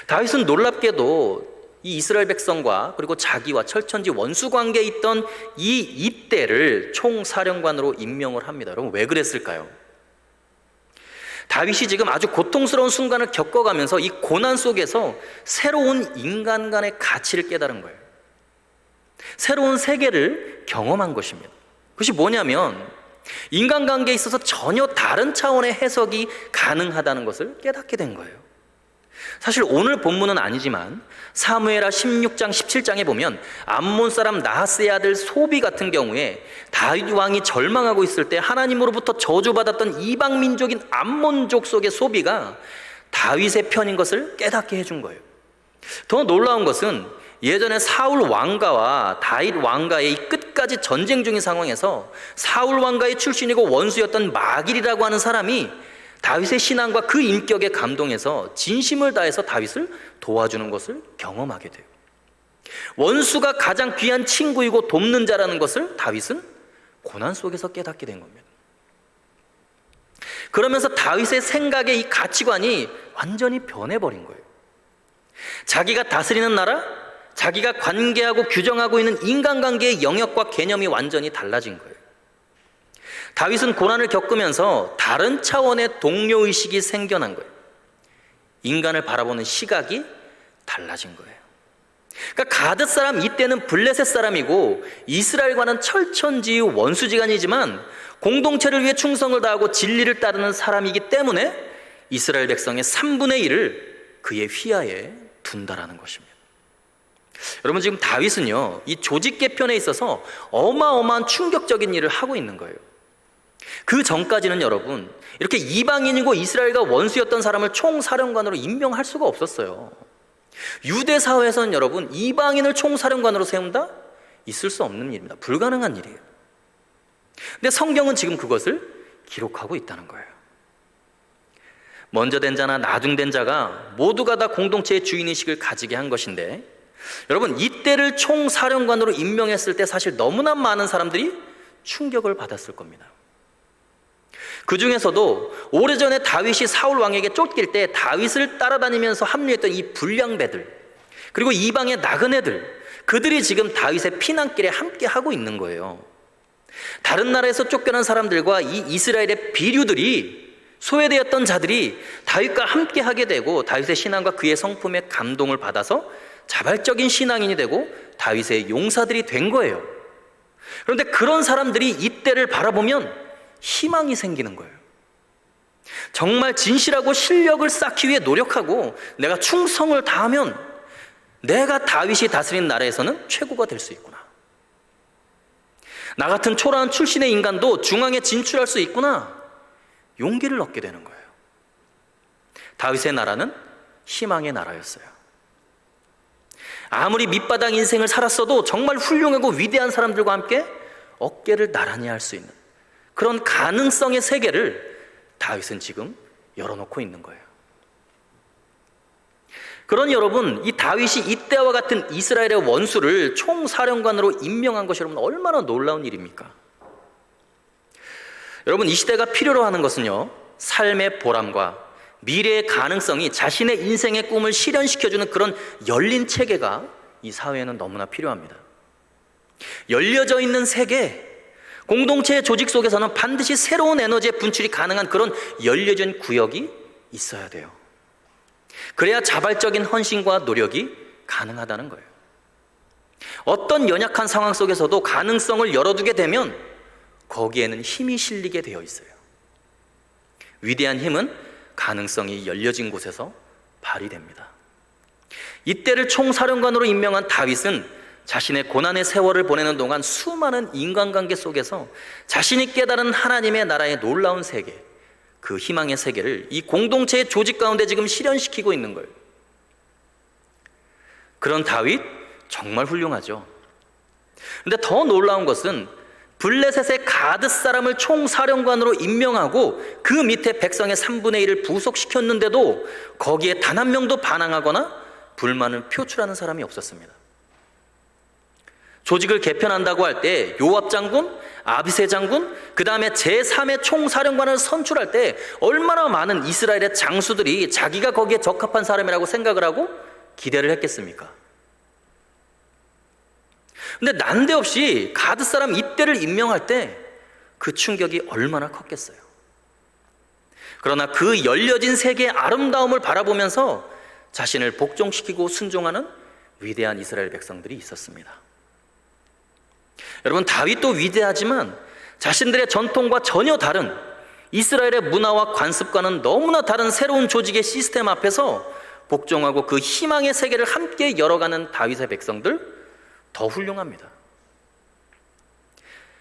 다윗은 놀랍게도 이 이스라엘 백성과 그리고 자기와 철천지 원수 관계에 있던 이때를 총사령관으로 임명을 합니다. 여러분, 왜 그랬을까요? 다윗이 지금 아주 고통스러운 순간을 겪어가면서 이 고난 속에서 새로운 인간 간의 가치를 깨달은 거예요. 새로운 세계를 경험한 것입니다. 그것이 뭐냐면 인간관계에 있어서 전혀 다른 차원의 해석이 가능하다는 것을 깨닫게 된 거예요. 사실 오늘 본문은 아니지만 사무엘하 16장 17장에 보면 암몬 사람 나하스의 아들 소비 같은 경우에 다윗 왕이 절망하고 있을 때 하나님으로부터 저주받았던 이방 민족인 암몬족 속의 소비가 다윗의 편인 것을 깨닫게 해준 거예요. 더 놀라운 것은 예전에 사울 왕가와 다윗 왕가의 이 끝까지 전쟁 중인 상황에서 사울 왕가의 출신이고 원수였던 마길이라고 하는 사람이 다윗의 신앙과 그 인격에 감동해서 진심을 다해서 다윗을 도와주는 것을 경험하게 돼요. 원수가 가장 귀한 친구이고 돕는 자라는 것을 다윗은 고난 속에서 깨닫게 된 겁니다. 그러면서 다윗의 생각의 이 가치관이 완전히 변해버린 거예요. 자기가 다스리는 나라, 자기가 관계하고 규정하고 있는 인간관계의 영역과 개념이 완전히 달라진 거예요. 다윗은 고난을 겪으면서 다른 차원의 동료의식이 생겨난 거예요. 인간을 바라보는 시각이 달라진 거예요. 그러니까 가드 사람 이때는 블레셋 사람이고 이스라엘과는 철천지의 원수지간이지만 공동체를 위해 충성을 다하고 진리를 따르는 사람이기 때문에 이스라엘 백성의 3분의 1을 그의 휘하에 둔다라는 것입니다. 여러분, 지금 다윗은요, 이 조직 개편에 있어서 어마어마한 충격적인 일을 하고 있는 거예요. 그 전까지는 여러분, 이렇게 이방인이고 이스라엘과 원수였던 사람을 총사령관으로 임명할 수가 없었어요. 유대 사회에서는 여러분, 이방인을 총사령관으로 세운다? 있을 수 없는 일입니다. 불가능한 일이에요. 근데 성경은 지금 그것을 기록하고 있다는 거예요. 먼저 된 자나 나중된 자가 모두가 다 공동체의 주인의식을 가지게 한 것인데, 여러분, 이때를 총사령관으로 임명했을 때 사실 너무나 많은 사람들이 충격을 받았을 겁니다. 그 중에서도 오래전에 다윗이 사울 왕에게 쫓길 때 다윗을 따라다니면서 합류했던 이 불량배들, 그리고 이방의 나그네들, 그들이 지금 다윗의 피난길에 함께 하고 있는 거예요. 다른 나라에서 쫓겨난 사람들과 이 이스라엘의 비류들이, 소외되었던 자들이 다윗과 함께 하게 되고 다윗의 신앙과 그의 성품에 감동을 받아서 자발적인 신앙인이 되고 다윗의 용사들이 된 거예요. 그런데 그런 사람들이 이때를 바라보면 희망이 생기는 거예요. 정말 진실하고 실력을 쌓기 위해 노력하고 내가 충성을 다하면 내가 다윗이 다스린 나라에서는 최고가 될 수 있구나. 나 같은 초라한 출신의 인간도 중앙에 진출할 수 있구나. 용기를 얻게 되는 거예요. 다윗의 나라는 희망의 나라였어요. 아무리 밑바닥 인생을 살았어도 정말 훌륭하고 위대한 사람들과 함께 어깨를 나란히 할 수 있는 그런 가능성의 세계를 다윗은 지금 열어놓고 있는 거예요. 그러니 여러분, 이 다윗이 이때와 같은 이스라엘의 원수를 총사령관으로 임명한 것이 여러분 얼마나 놀라운 일입니까? 여러분, 이 시대가 필요로 하는 것은요, 삶의 보람과 미래의 가능성이 자신의 인생의 꿈을 실현시켜주는 그런 열린 체계가 이 사회에는 너무나 필요합니다. 열려져 있는 세계, 공동체의 조직 속에서는 반드시 새로운 에너지의 분출이 가능한 그런 열려진 구역이 있어야 돼요. 그래야 자발적인 헌신과 노력이 가능하다는 거예요. 어떤 연약한 상황 속에서도 가능성을 열어두게 되면 거기에는 힘이 실리게 되어 있어요. 위대한 힘은 가능성이 열려진 곳에서 발휘됩니다. 이때를 총사령관으로 임명한 다윗은 자신의 고난의 세월을 보내는 동안 수많은 인간관계 속에서 자신이 깨달은 하나님의 나라의 놀라운 세계, 그 희망의 세계를 이 공동체의 조직 가운데 지금 실현시키고 있는 거예요. 그런 다윗 정말 훌륭하죠. 그런데 더 놀라운 것은 블레셋의 가드 사람을 총사령관으로 임명하고 그 밑에 백성의 3분의 1을 부속시켰는데도 거기에 단 한 명도 반항하거나 불만을 표출하는 사람이 없었습니다. 조직을 개편한다고 할 때 요압 장군, 아비세 장군, 그 다음에 제3의 총사령관을 선출할 때 얼마나 많은 이스라엘의 장수들이 자기가 거기에 적합한 사람이라고 생각을 하고 기대를 했겠습니까? 근데 난데없이 가드 사람 이때를 임명할 때 그 충격이 얼마나 컸겠어요. 그러나 그 열려진 세계의 아름다움을 바라보면서 자신을 복종시키고 순종하는 위대한 이스라엘 백성들이 있었습니다. 여러분, 다윗도 위대하지만 자신들의 전통과 전혀 다른 이스라엘의 문화와 관습과는 너무나 다른 새로운 조직의 시스템 앞에서 복종하고 그 희망의 세계를 함께 열어가는 다윗의 백성들 더 훌륭합니다.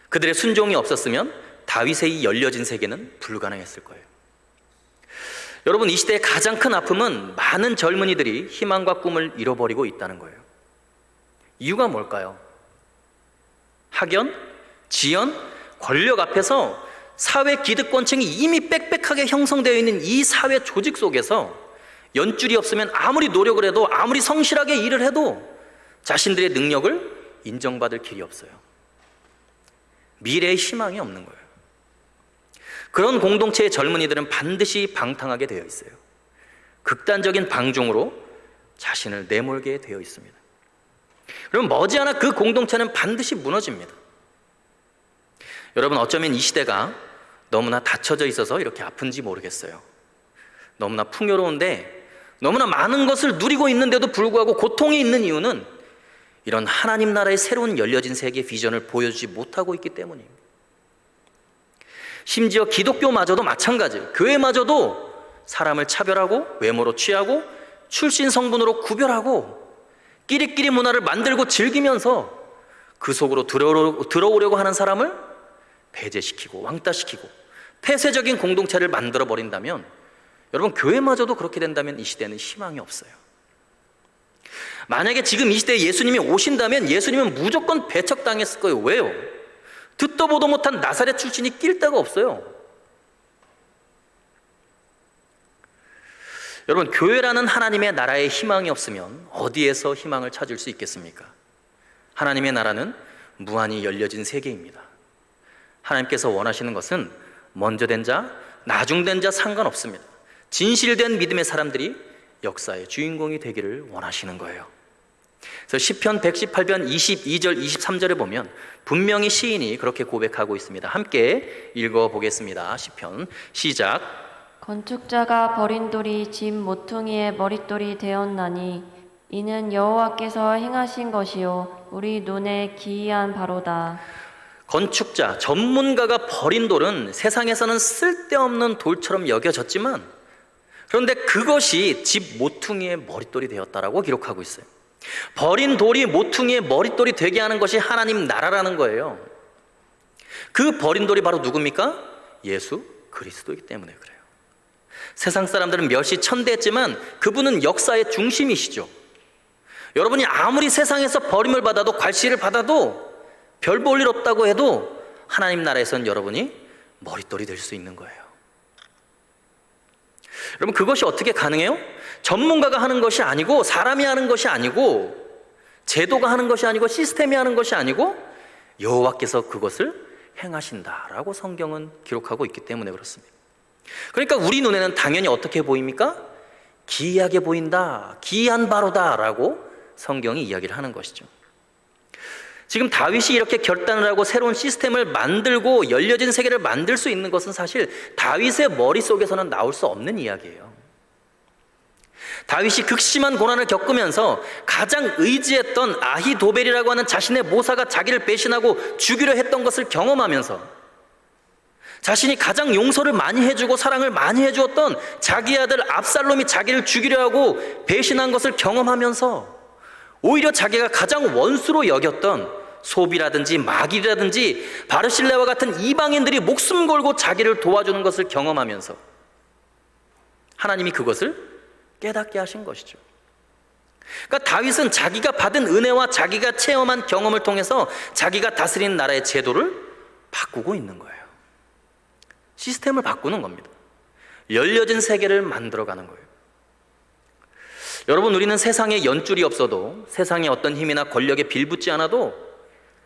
그들의 순종이 없었으면 다윗의 이 열려진 세계는 불가능했을 거예요. 여러분, 이 시대의 가장 큰 아픔은 많은 젊은이들이 희망과 꿈을 잃어버리고 있다는 거예요. 이유가 뭘까요? 학연, 지연, 권력 앞에서 사회 기득권층이 이미 빽빽하게 형성되어 있는 이 사회 조직 속에서 연줄이 없으면 아무리 노력을 해도, 아무리 성실하게 일을 해도 자신들의 능력을 인정받을 길이 없어요. 미래의 희망이 없는 거예요. 그런 공동체의 젊은이들은 반드시 방탕하게 되어 있어요. 극단적인 방종으로 자신을 내몰게 되어 있습니다. 그럼 머지않아 그 공동체는 반드시 무너집니다. 여러분, 어쩌면 이 시대가 너무나 닫혀져 있어서 이렇게 아픈지 모르겠어요. 너무나 풍요로운데 너무나 많은 것을 누리고 있는데도 불구하고 고통이 있는 이유는 이런 하나님 나라의 새로운 열려진 세계 비전을 보여주지 못하고 있기 때문입니다. 심지어 기독교마저도 마찬가지예요. 교회마저도 사람을 차별하고 외모로 취하고 출신 성분으로 구별하고 끼리끼리 문화를 만들고 즐기면서 그 속으로 들어오려고 하는 사람을 배제시키고 왕따시키고 폐쇄적인 공동체를 만들어 버린다면, 여러분, 교회마저도 그렇게 된다면 이 시대는 희망이 없어요. 만약에 지금 이 시대에 예수님이 오신다면 예수님은 무조건 배척당했을 거예요. 왜요? 듣도 보도 못한 나사렛 출신이 낄 데가 없어요. 여러분, 교회라는 하나님의 나라에 희망이 없으면 어디에서 희망을 찾을 수 있겠습니까? 하나님의 나라는 무한히 열려진 세계입니다. 하나님께서 원하시는 것은 먼저 된 자, 나중된 자 상관없습니다. 진실된 믿음의 사람들이 역사의 주인공이 되기를 원하시는 거예요. 그래서 시편 118편 22절 23절에 보면 분명히 시인이 그렇게 고백하고 있습니다. 함께 읽어보겠습니다. 시편 시작. 건축자가 버린 돌이 집 모퉁이의 머릿돌이 되었나니 이는 여호와께서 행하신 것이요 우리 눈에 기이한 바로다. 건축자, 전문가가 버린 돌은 세상에서는 쓸데없는 돌처럼 여겨졌지만, 그런데 그것이 집 모퉁이의 머릿돌이 되었다라고 기록하고 있어요. 버린 돌이 모퉁이의 머릿돌이 되게 하는 것이 하나님 나라라는 거예요. 그 버린 돌이 바로 누굽니까? 예수 그리스도이기 때문에 그래요. 세상 사람들은 멸시천대했지만 그분은 역사의 중심이시죠. 여러분이 아무리 세상에서 버림을 받아도, 괄시를 받아도, 별 볼 일 없다고 해도 하나님 나라에선 여러분이 머릿돌이 될 수 있는 거예요. 여러분, 그것이 어떻게 가능해요? 전문가가 하는 것이 아니고, 사람이 하는 것이 아니고, 제도가 하는 것이 아니고, 시스템이 하는 것이 아니고, 여호와께서 그것을 행하신다라고 성경은 기록하고 있기 때문에 그렇습니다. 그러니까 우리 눈에는 당연히 어떻게 보입니까? 기이하게 보인다, 기이한 바로다라고 성경이 이야기를 하는 것이죠. 지금 다윗이 이렇게 결단을 하고 새로운 시스템을 만들고 열려진 세계를 만들 수 있는 것은 사실 다윗의 머릿속에서는 나올 수 없는 이야기예요. 다윗이 극심한 고난을 겪으면서 가장 의지했던 아히도벨이라고 하는 자신의 모사가 자기를 배신하고 죽이려 했던 것을 경험하면서, 자신이 가장 용서를 많이 해주고 사랑을 많이 해주었던 자기 아들 압살롬이 자기를 죽이려 하고 배신한 것을 경험하면서 오히려 자기가 가장 원수로 여겼던 소비라든지 마길이라든지 바르실레와 같은 이방인들이 목숨 걸고 자기를 도와주는 것을 경험하면서 하나님이 그것을 깨닫게 하신 것이죠. 그러니까 다윗은 자기가 받은 은혜와 자기가 체험한 경험을 통해서 자기가 다스리는 나라의 제도를 바꾸고 있는 거예요. 시스템을 바꾸는 겁니다. 열려진 세계를 만들어가는 거예요. 여러분, 우리는 세상에 연줄이 없어도, 세상에 어떤 힘이나 권력에 빌붙지 않아도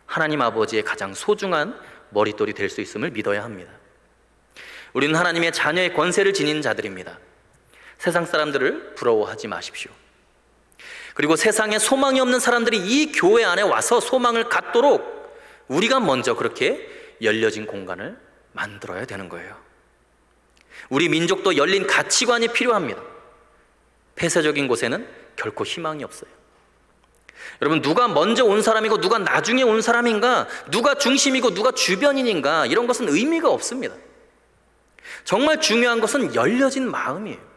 하나님 아버지의 가장 소중한 머릿돌이 될 수 있음을 믿어야 합니다. 우리는 하나님의 자녀의 권세를 지닌 자들입니다. 세상 사람들을 부러워하지 마십시오. 그리고 세상에 소망이 없는 사람들이 이 교회 안에 와서 소망을 갖도록 우리가 먼저 그렇게 열려진 공간을 만들어야 되는 거예요. 우리 민족도 열린 가치관이 필요합니다. 폐쇄적인 곳에는 결코 희망이 없어요. 여러분, 누가 먼저 온 사람이고 누가 나중에 온 사람인가, 누가 중심이고 누가 주변인인가, 이런 것은 의미가 없습니다. 정말 중요한 것은 열려진 마음이에요.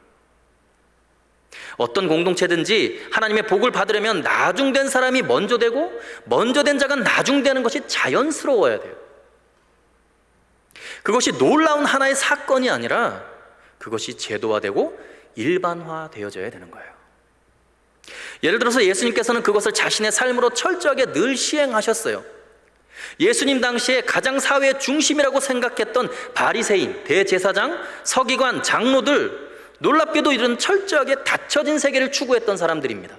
어떤 공동체든지 하나님의 복을 받으려면 나중된 사람이 먼저 되고 먼저 된 자가 나중되는 것이 자연스러워야 돼요. 그것이 놀라운 하나의 사건이 아니라 그것이 제도화되고 일반화되어져야 되는 거예요. 예를 들어서 예수님께서는 그것을 자신의 삶으로 철저하게 늘 시행하셨어요. 예수님 당시에 가장 사회의 중심이라고 생각했던 바리새인, 대제사장, 서기관, 장로들, 놀랍게도 이런 철저하게 닫혀진 세계를 추구했던 사람들입니다.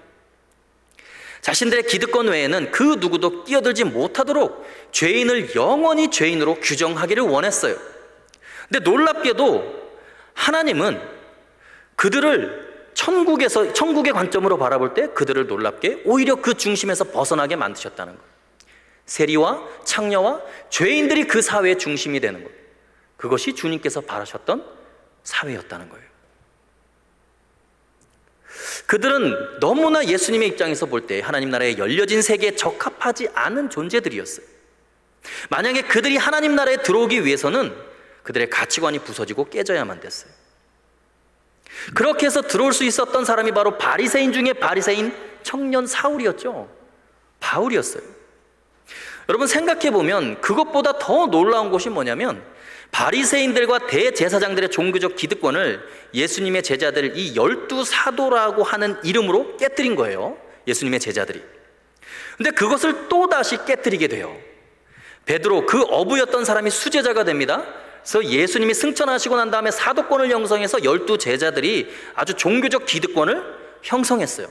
자신들의 기득권 외에는 그 누구도 끼어들지 못하도록 죄인을 영원히 죄인으로 규정하기를 원했어요. 근데 놀랍게도 하나님은 그들을 천국의 관점으로 바라볼 때 그들을 놀랍게 오히려 그 중심에서 벗어나게 만드셨다는 거예요. 세리와 창녀와 죄인들이 그 사회의 중심이 되는 것, 그것이 주님께서 바라셨던 사회였다는 거예요. 그들은 너무나 예수님의 입장에서 볼 때 하나님 나라의 열려진 세계에 적합하지 않은 존재들이었어요. 만약에 그들이 하나님 나라에 들어오기 위해서는 그들의 가치관이 부서지고 깨져야만 됐어요. 그렇게 해서 들어올 수 있었던 사람이 바로 바리새인 중에 바리새인 청년 사울이었죠. 바울이었어요. 여러분, 생각해보면 그것보다 더 놀라운 것이 뭐냐면 바리새인들과 대제사장들의 종교적 기득권을 예수님의 제자들, 이 12사도라고 하는 이름으로 깨뜨린 거예요. 예수님의 제자들이. 근데 그것을 또다시 깨뜨리게 돼요. 베드로, 그 어부였던 사람이 수제자가 됩니다. 그래서 예수님이 승천하시고 난 다음에 사도권을 형성해서 12제자들이 아주 종교적 기득권을 형성했어요.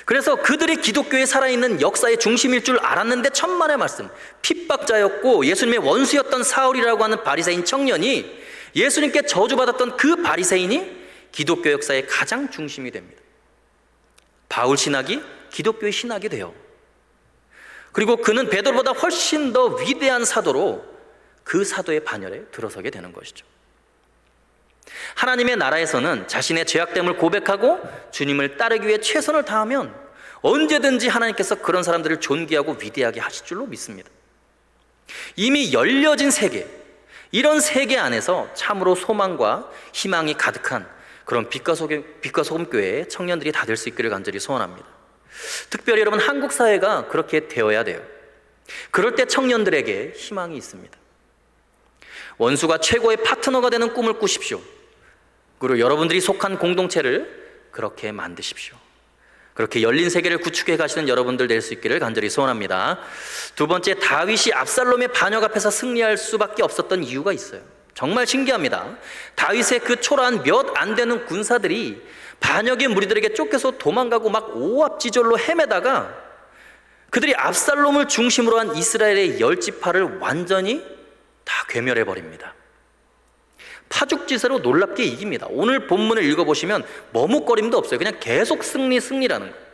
그래서 그들이 기독교에 살아있는 역사의 중심일 줄 알았는데 천만의 말씀, 핍박자였고 예수님의 원수였던 사울이라고 하는 바리새인 청년이 예수님께 저주받았던 그 바리새인이 기독교 역사의 가장 중심이 됩니다. 바울 신학이 기독교의 신학이 돼요. 그리고 그는 베드로보다 훨씬 더 위대한 사도로 그 사도의 반열에 들어서게 되는 것이죠. 하나님의 나라에서는 자신의 죄악됨을 고백하고 주님을 따르기 위해 최선을 다하면 언제든지 하나님께서 그런 사람들을 존귀하고 위대하게 하실 줄로 믿습니다. 이미 열려진 세계, 이런 세계 안에서 참으로 소망과 희망이 가득한 그런 빛과 소금 교회의 청년들이 다 될 수 있기를 간절히 소원합니다. 특별히 여러분, 한국 사회가 그렇게 되어야 돼요. 그럴 때 청년들에게 희망이 있습니다. 원수가 최고의 파트너가 되는 꿈을 꾸십시오. 그리고 여러분들이 속한 공동체를 그렇게 만드십시오. 그렇게 열린 세계를 구축해 가시는 여러분들 될 수 있기를 간절히 소원합니다. 두 번째, 다윗이 압살롬의 반역 앞에서 승리할 수밖에 없었던 이유가 있어요. 정말 신기합니다. 다윗의 그 초라한 몇 안 되는 군사들이 반역의 무리들에게 쫓겨서 도망가고 막 오합지졸로 헤매다가 그들이 압살롬을 중심으로 한 이스라엘의 10지파를 완전히 다 괴멸해버립니다. 파죽지세로 놀랍게 이깁니다. 오늘 본문을 읽어보시면 머뭇거림도 없어요. 그냥 계속 승리라는 거예요.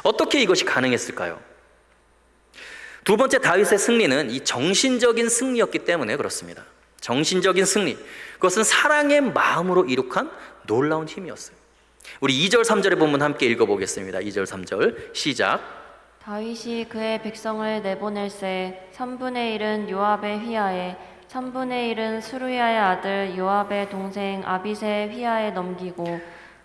어떻게 이것이 가능했을까요? 두 번째, 다윗의 승리는 이 정신적인 승리였기 때문에 그렇습니다. 정신적인 승리, 그것은 사랑의 마음으로 이룩한 놀라운 힘이었어요. 우리 2절 3절의 본문 함께 읽어보겠습니다. 2절 3절 시작. 다윗이 그의 백성을 내보낼새 3분의 1은 요압의 휘하에 3분의 1은 수루야의 아들 요압의 동생 아비새의 휘하에 넘기고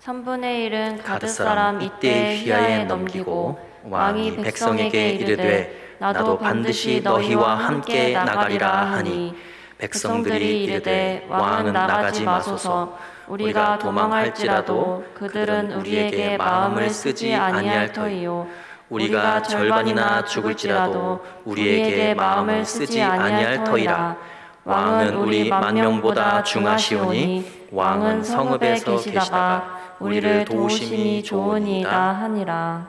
3분의 1은 가드 사람 이때의 휘하에 넘기고 왕이 백성에게 이르되 나도 반드시 너희와 함께 나가리라 하니 백성들이 이르되 왕은 나가지 마소서 우리가 도망할지라도 그들은 우리에게 마음을 쓰지 아니할 터이요 우리가 절반이나 죽을지라도 우리에게 마음을 쓰지 아니할 터이라. 왕은 우리 만명보다 중하시오니 왕은 성읍에서 계시다가 우리를 도우심이 좋으니이다 하니라.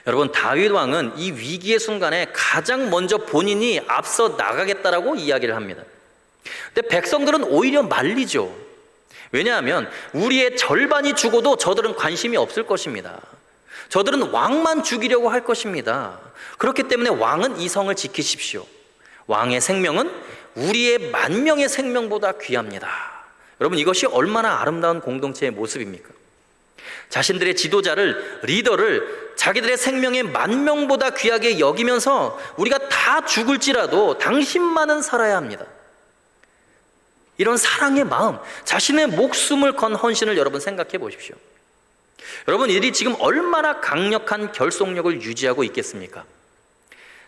여러분, 다윗 왕은 이 위기의 순간에 가장 먼저 본인이 앞서 나가겠다라고 이야기를 합니다. 근데 백성들은 오히려 말리죠. 왜냐하면 우리의 절반이 죽어도 저들은 관심이 없을 것입니다. 저들은 왕만 죽이려고 할 것입니다. 그렇기 때문에 왕은 이 성을 지키십시오. 왕의 생명은 우리의 10,000명의 생명보다 귀합니다. 여러분, 이것이 얼마나 아름다운 공동체의 모습입니까? 자신들의 지도자를, 리더를 자기들의 생명의 10,000명보다 귀하게 여기면서 우리가 다 죽을지라도 당신만은 살아야 합니다. 이런 사랑의 마음, 자신의 목숨을 건 헌신을 여러분 생각해 보십시오. 여러분, 이들이 지금 얼마나 강력한 결속력을 유지하고 있겠습니까?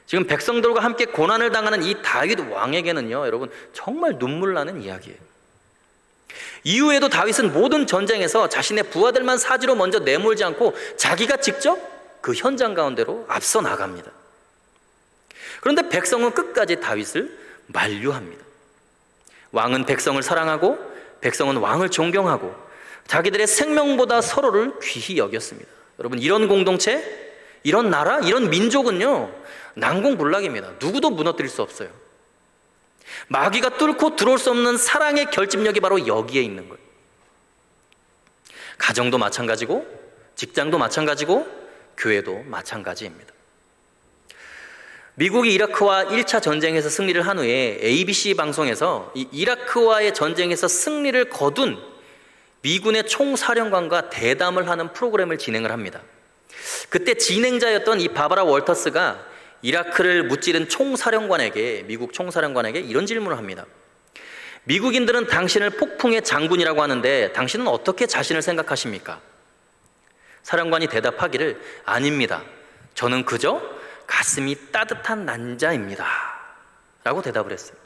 지금 백성들과 함께 고난을 당하는 이 다윗 왕에게는요, 여러분, 정말 눈물 나는 이야기예요. 이후에도 다윗은 모든 전쟁에서 자신의 부하들만 사지로 먼저 내몰지 않고 자기가 직접 그 현장 가운데로 앞서 나갑니다. 그런데 백성은 끝까지 다윗을 만류합니다. 왕은 백성을 사랑하고 백성은 왕을 존경하고 자기들의 생명보다 서로를 귀히 여겼습니다. 여러분, 이런 공동체, 이런 나라, 이런 민족은요, 난공불락입니다. 누구도 무너뜨릴 수 없어요. 마귀가 뚫고 들어올 수 없는 사랑의 결집력이 바로 여기에 있는 거예요. 가정도 마찬가지고 직장도 마찬가지고 교회도 마찬가지입니다. 미국이 이라크와 1차 전쟁에서 승리를 한 후에 ABC 방송에서 이 이라크와의 전쟁에서 승리를 거둔 미군의 총사령관과 대담을 하는 프로그램을 진행을 합니다. 그때 진행자였던 이 바바라 월터스가 이라크를 무찌른 총사령관에게, 미국 총사령관에게 이런 질문을 합니다. 미국인들은 당신을 폭풍의 장군이라고 하는데 당신은 어떻게 자신을 생각하십니까? 사령관이 대답하기를, 아닙니다. 저는 그저 가슴이 따뜻한 남자입니다. 라고 대답을 했어요.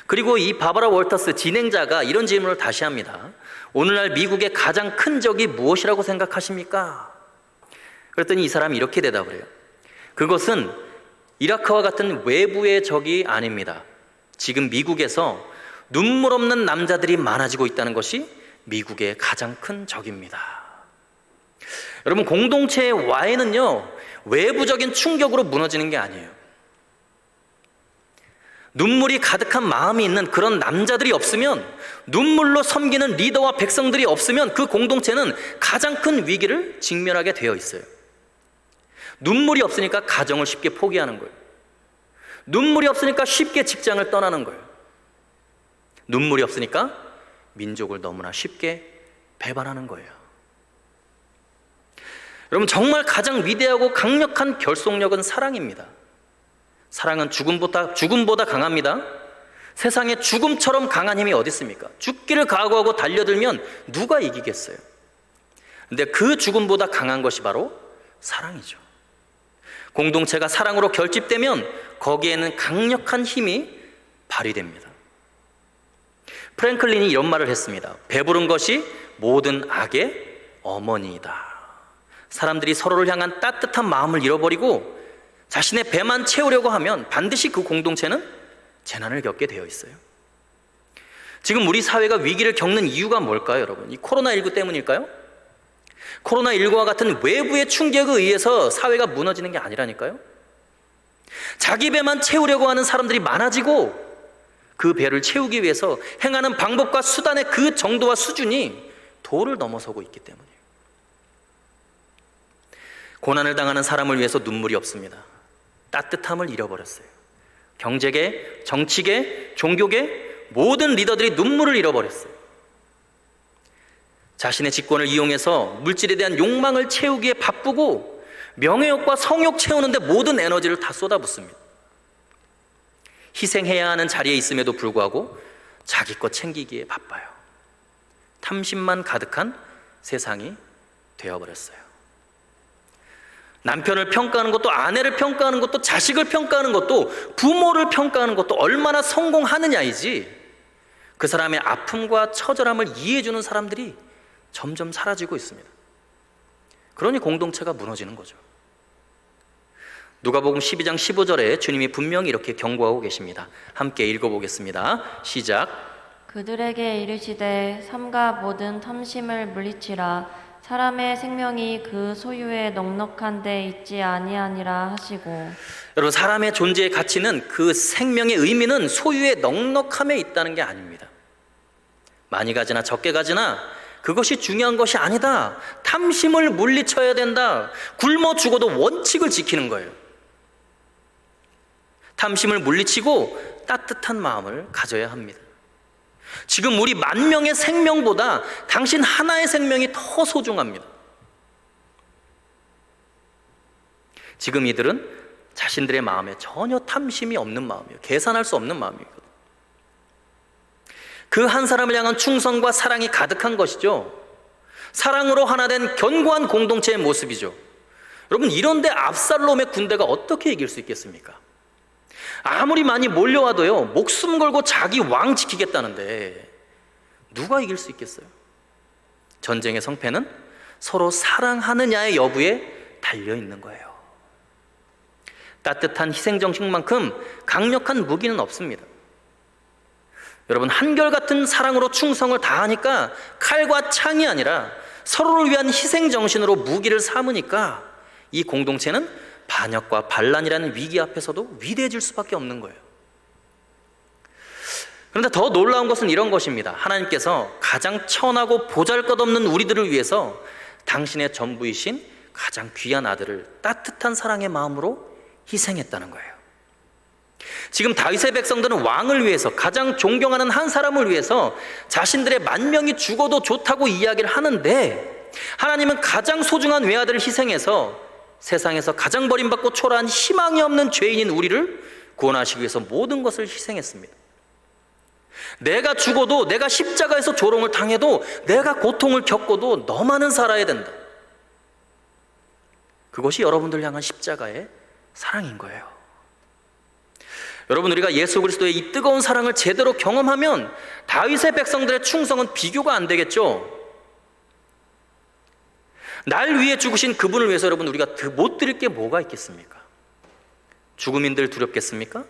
그리고 이 바바라 월터스 진행자가 이런 질문을 다시 합니다. 오늘날 미국의 가장 큰 적이 무엇이라고 생각하십니까? 그랬더니 이 사람이 이렇게 대답을 해요. 그것은 이라크와 같은 외부의 적이 아닙니다. 지금 미국에서 눈물 없는 남자들이 많아지고 있다는 것이 미국의 가장 큰 적입니다. 여러분, 공동체의 와해는요, 외부적인 충격으로 무너지는 게 아니에요. 눈물이 가득한 마음이 있는 그런 남자들이 없으면, 눈물로 섬기는 리더와 백성들이 없으면 그 공동체는 가장 큰 위기를 직면하게 되어 있어요. 눈물이 없으니까 가정을 쉽게 포기하는 거예요. 눈물이 없으니까 쉽게 직장을 떠나는 거예요. 눈물이 없으니까 민족을 너무나 쉽게 배반하는 거예요. 여러분, 정말 가장 위대하고 강력한 결속력은 사랑입니다. 사랑은 죽음보다 강합니다. 세상에 죽음처럼 강한 힘이 어디 있습니까? 죽기를 각오하고 달려들면 누가 이기겠어요? 근데 그 죽음보다 강한 것이 바로 사랑이죠. 공동체가 사랑으로 결집되면 거기에는 강력한 힘이 발휘됩니다. 프랭클린이 이런 말을 했습니다. 배부른 것이 모든 악의 어머니이다. 사람들이 서로를 향한 따뜻한 마음을 잃어버리고 자신의 배만 채우려고 하면 반드시 그 공동체는 재난을 겪게 되어 있어요. 지금 우리 사회가 위기를 겪는 이유가 뭘까요, 여러분? 이 코로나19 때문일까요? 코로나19와 같은 외부의 충격에 의해서 사회가 무너지는 게 아니라니까요. 자기 배만 채우려고 하는 사람들이 많아지고 그 배를 채우기 위해서 행하는 방법과 수단의 그 정도와 수준이 도를 넘어서고 있기 때문이에요. 고난을 당하는 사람을 위해서 눈물이 없습니다. 따뜻함을 잃어버렸어요. 경제계, 정치계, 종교계 모든 리더들이 눈물을 잃어버렸어요. 자신의 직권을 이용해서 물질에 대한 욕망을 채우기에 바쁘고 명예욕과 성욕 채우는데 모든 에너지를 다 쏟아붓습니다. 희생해야 하는 자리에 있음에도 불구하고 자기 것 챙기기에 바빠요. 탐심만 가득한 세상이 되어버렸어요. 남편을 평가하는 것도, 아내를 평가하는 것도, 자식을 평가하는 것도, 부모를 평가하는 것도 얼마나 성공하느냐이지, 그 사람의 아픔과 처절함을 이해해주는 사람들이 점점 사라지고 있습니다. 그러니 공동체가 무너지는 거죠. 누가복음 12장 15절에 주님이 분명히 이렇게 경고하고 계십니다. 함께 읽어보겠습니다. 시작. 그들에게 이르시되 삼가 모든 탐심을 물리치라. 사람의 생명이 그 소유에 넉넉한 데 있지 아니하니라 하시고. 여러분, 사람의 존재의 가치는 그 생명의 의미는 소유의 넉넉함에 있다는 게 아닙니다. 많이 가지나 적게 가지나 그것이 중요한 것이 아니다. 탐심을 물리쳐야 된다. 굶어 죽어도 원칙을 지키는 거예요. 탐심을 물리치고 따뜻한 마음을 가져야 합니다. 지금 우리 10,000명의 생명보다 당신 하나의 생명이 더 소중합니다. 지금 이들은 자신들의 마음에 전혀 탐심이 없는 마음이에요. 계산할 수 없는 마음이거든요. 그 한 사람을 향한 충성과 사랑이 가득한 것이죠. 사랑으로 하나 된 견고한 공동체의 모습이죠. 여러분, 이런데 압살롬의 군대가 어떻게 이길 수 있겠습니까? 아무리 많이 몰려와도요, 목숨 걸고 자기 왕 지키겠다는데 누가 이길 수 있겠어요? 전쟁의 성패는 서로 사랑하느냐의 여부에 달려 있는 거예요. 따뜻한 희생정신만큼 강력한 무기는 없습니다. 여러분, 한결같은 사랑으로 충성을 다하니까 칼과 창이 아니라 서로를 위한 희생정신으로 무기를 삼으니까 이 공동체는 반역과 반란이라는 위기 앞에서도 위대해질 수밖에 없는 거예요. 그런데 더 놀라운 것은 이런 것입니다. 하나님께서 가장 천하고 보잘것없는 우리들을 위해서 당신의 전부이신 가장 귀한 아들을 따뜻한 사랑의 마음으로 희생했다는 거예요. 지금 다윗의 백성들은 왕을 위해서, 가장 존경하는 한 사람을 위해서 자신들의 10,000명이 죽어도 좋다고 이야기를 하는데, 하나님은 가장 소중한 외아들을 희생해서 세상에서 가장 버림받고 초라한 희망이 없는 죄인인 우리를 구원하시기 위해서 모든 것을 희생했습니다. 내가 죽어도, 내가 십자가에서 조롱을 당해도, 내가 고통을 겪어도 너만은 살아야 된다. 그것이 여러분들 향한 십자가의 사랑인 거예요. 여러분, 우리가 예수 그리스도의 이 뜨거운 사랑을 제대로 경험하면 다윗의 백성들의 충성은 비교가 안 되겠죠. 날 위해 죽으신 그분을 위해서 여러분, 우리가 못 드릴 게 뭐가 있겠습니까? 죽음인들 두렵겠습니까?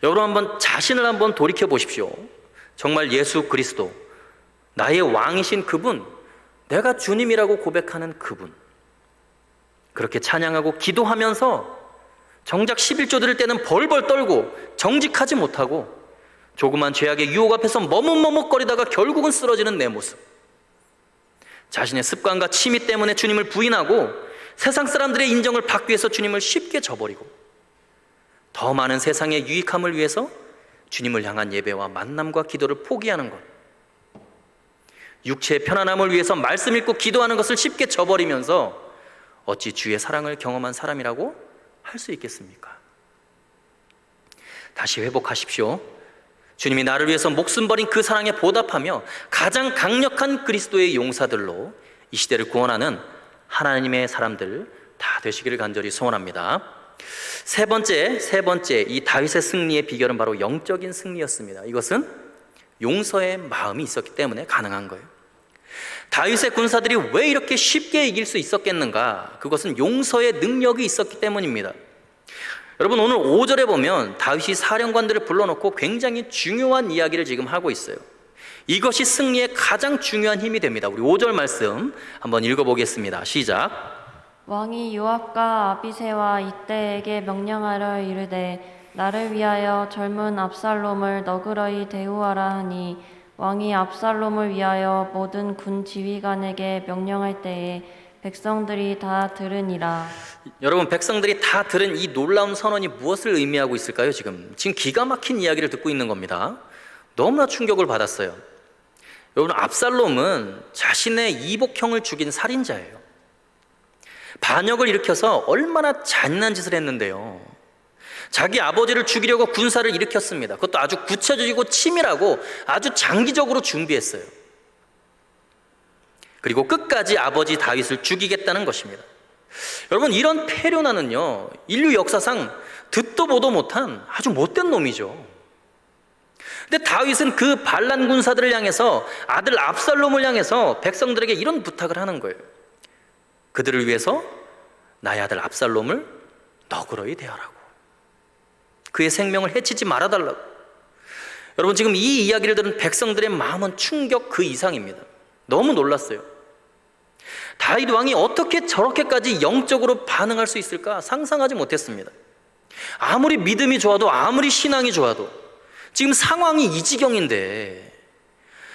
여러분, 한번 자신을 한번 돌이켜 보십시오. 정말 예수 그리스도, 나의 왕이신 그분, 내가 주님이라고 고백하는 그분, 그렇게 찬양하고 기도하면서 정작 11조 드릴 때는 벌벌 떨고 정직하지 못하고 조그만 죄악의 유혹 앞에서 머뭇머뭇거리다가 결국은 쓰러지는 내 모습, 자신의 습관과 취미 때문에 주님을 부인하고 세상 사람들의 인정을 받기 위해서 주님을 쉽게 저버리고 더 많은 세상의 유익함을 위해서 주님을 향한 예배와 만남과 기도를 포기하는 것, 육체의 편안함을 위해서 말씀 읽고 기도하는 것을 쉽게 저버리면서 어찌 주의 사랑을 경험한 사람이라고 할 수 있겠습니까? 다시 회복하십시오. 주님이 나를 위해서 목숨 버린 그 사랑에 보답하며 가장 강력한 그리스도의 용사들로 이 시대를 구원하는 하나님의 사람들 다 되시기를 간절히 소원합니다. 세 번째, 이 다윗의 승리의 비결은 바로 영적인 승리였습니다. 이것은 용서의 마음이 있었기 때문에 가능한 거예요. 다윗의 군사들이 왜 이렇게 쉽게 이길 수 있었겠는가? 그것은 용서의 능력이 있었기 때문입니다. 여러분, 오늘 5절에 보면 다윗이 사령관들을 불러놓고 굉장히 중요한 이야기를 지금 하고 있어요. 이것이 승리의 가장 중요한 힘이 됩니다. 우리 5절 말씀 한번 읽어보겠습니다. 시작. 왕이 요압과 아비새와 이때에게 명령하려 이르되 나를 위하여 젊은 압살롬을 너그러이 대우하라 하니 왕이 압살롬을 위하여 모든 군 지휘관에게 명령할 때에 백성들이 다 들으니라. 여러분, 백성들이 다 들은 이 놀라운 선언이 무엇을 의미하고 있을까요? 지금 기가 막힌 이야기를 듣고 있는 겁니다. 너무나 충격을 받았어요. 여러분, 압살롬은 자신의 이복형을 죽인 살인자예요. 반역을 일으켜서 얼마나 잔인한 짓을 했는데요. 자기 아버지를 죽이려고 군사를 일으켰습니다. 그것도 아주 구체적이고 치밀하고 아주 장기적으로 준비했어요. 그리고 끝까지 아버지 다윗을 죽이겠다는 것입니다. 여러분, 이런 패륜하는요, 인류 역사상 듣도 보도 못한 아주 못된 놈이죠. 근데 다윗은 그 반란 군사들을 향해서, 아들 압살롬을 향해서 백성들에게 이런 부탁을 하는 거예요. 그들을 위해서 나의 아들 압살롬을 너그러이 대하라고, 그의 생명을 해치지 말아달라고. 여러분, 지금 이 이야기를 들은 백성들의 마음은 충격 그 이상입니다. 너무 놀랐어요. 다윗 왕이 어떻게 저렇게까지 영적으로 반응할 수 있을까 상상하지 못했습니다. 아무리 믿음이 좋아도, 아무리 신앙이 좋아도 지금 상황이 이 지경인데,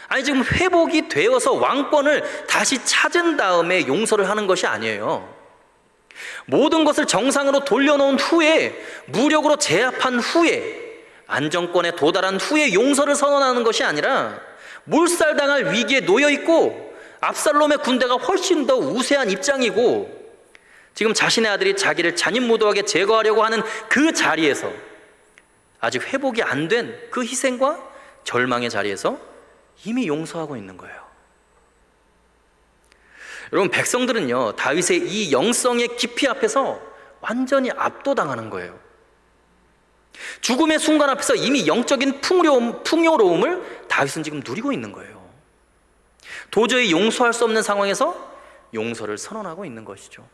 아니 지금 회복이 되어서 왕권을 다시 찾은 다음에 용서를 하는 것이 아니에요. 모든 것을 정상으로 돌려놓은 후에, 무력으로 제압한 후에, 안정권에 도달한 후에 용서를 선언하는 것이 아니라 몰살당할 위기에 놓여있고 압살롬의 군대가 훨씬 더 우세한 입장이고 지금 자신의 아들이 자기를 잔인무도하게 제거하려고 하는 그 자리에서, 아직 회복이 안 된 그 희생과 절망의 자리에서 이미 용서하고 있는 거예요. 여러분, 백성들은요, 다윗의 이 영성의 깊이 앞에서 완전히 압도당하는 거예요. 죽음의 순간 앞에서 이미 영적인 풍요로움을 다윗은 지금 누리고 있는 거예요. 도저히 용서할 수 없는 상황에서 용서를 선언하고 있는 것이죠.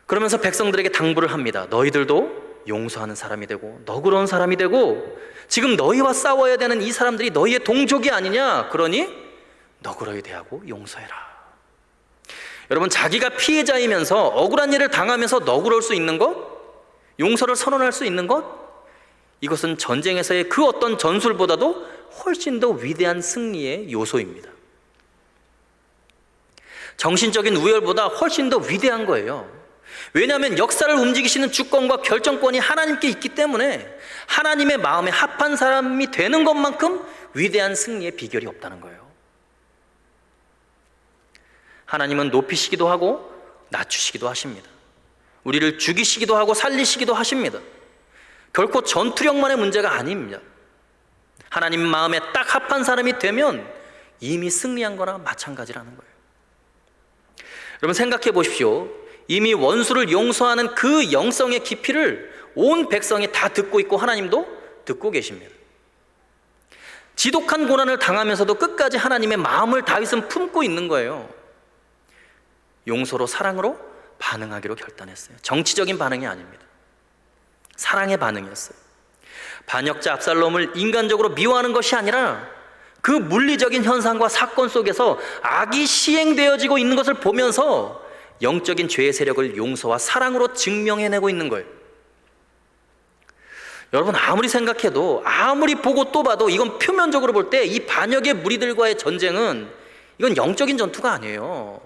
그러면서 백성들에게 당부를 합니다. 너희들도 용서하는 사람이 되고 너그러운 사람이 되고, 지금 너희와 싸워야 되는 이 사람들이 너희의 동족이 아니냐, 그러니 너그러이 대하고 용서해라. 여러분, 자기가 피해자이면서 억울한 일을 당하면서 너그러울 수 있는 것, 용서를 선언할 수 있는 것, 이것은 전쟁에서의 그 어떤 전술보다도 훨씬 더 위대한 승리의 요소입니다. 정신적인 우열보다 훨씬 더 위대한 거예요. 왜냐하면 역사를 움직이시는 주권과 결정권이 하나님께 있기 때문에 하나님의 마음에 합한 사람이 되는 것만큼 위대한 승리의 비결이 없다는 거예요. 하나님은 높이시기도 하고 낮추시기도 하십니다. 우리를 죽이시기도 하고 살리시기도 하십니다. 결코 전투력만의 문제가 아닙니다. 하나님 마음에 딱 합한 사람이 되면 이미 승리한 거나 마찬가지라는 거예요. 여러분, 생각해 보십시오. 이미 원수를 용서하는 그 영성의 깊이를 온 백성이 다 듣고 있고 하나님도 듣고 계십니다. 지독한 고난을 당하면서도 끝까지 하나님의 마음을 다윗은 품고 있는 거예요. 용서로, 사랑으로 반응하기로 결단했어요. 정치적인 반응이 아닙니다. 사랑의 반응이었어요. 반역자 압살롬을 인간적으로 미워하는 것이 아니라 그 물리적인 현상과 사건 속에서 악이 시행되어지고 있는 것을 보면서 영적인 죄의 세력을 용서와 사랑으로 증명해내고 있는 거예요. 여러분, 아무리 생각해도, 아무리 보고 또 봐도, 이건 표면적으로 볼 때 이 반역의 무리들과의 전쟁은 이건 영적인 전투가 아니에요.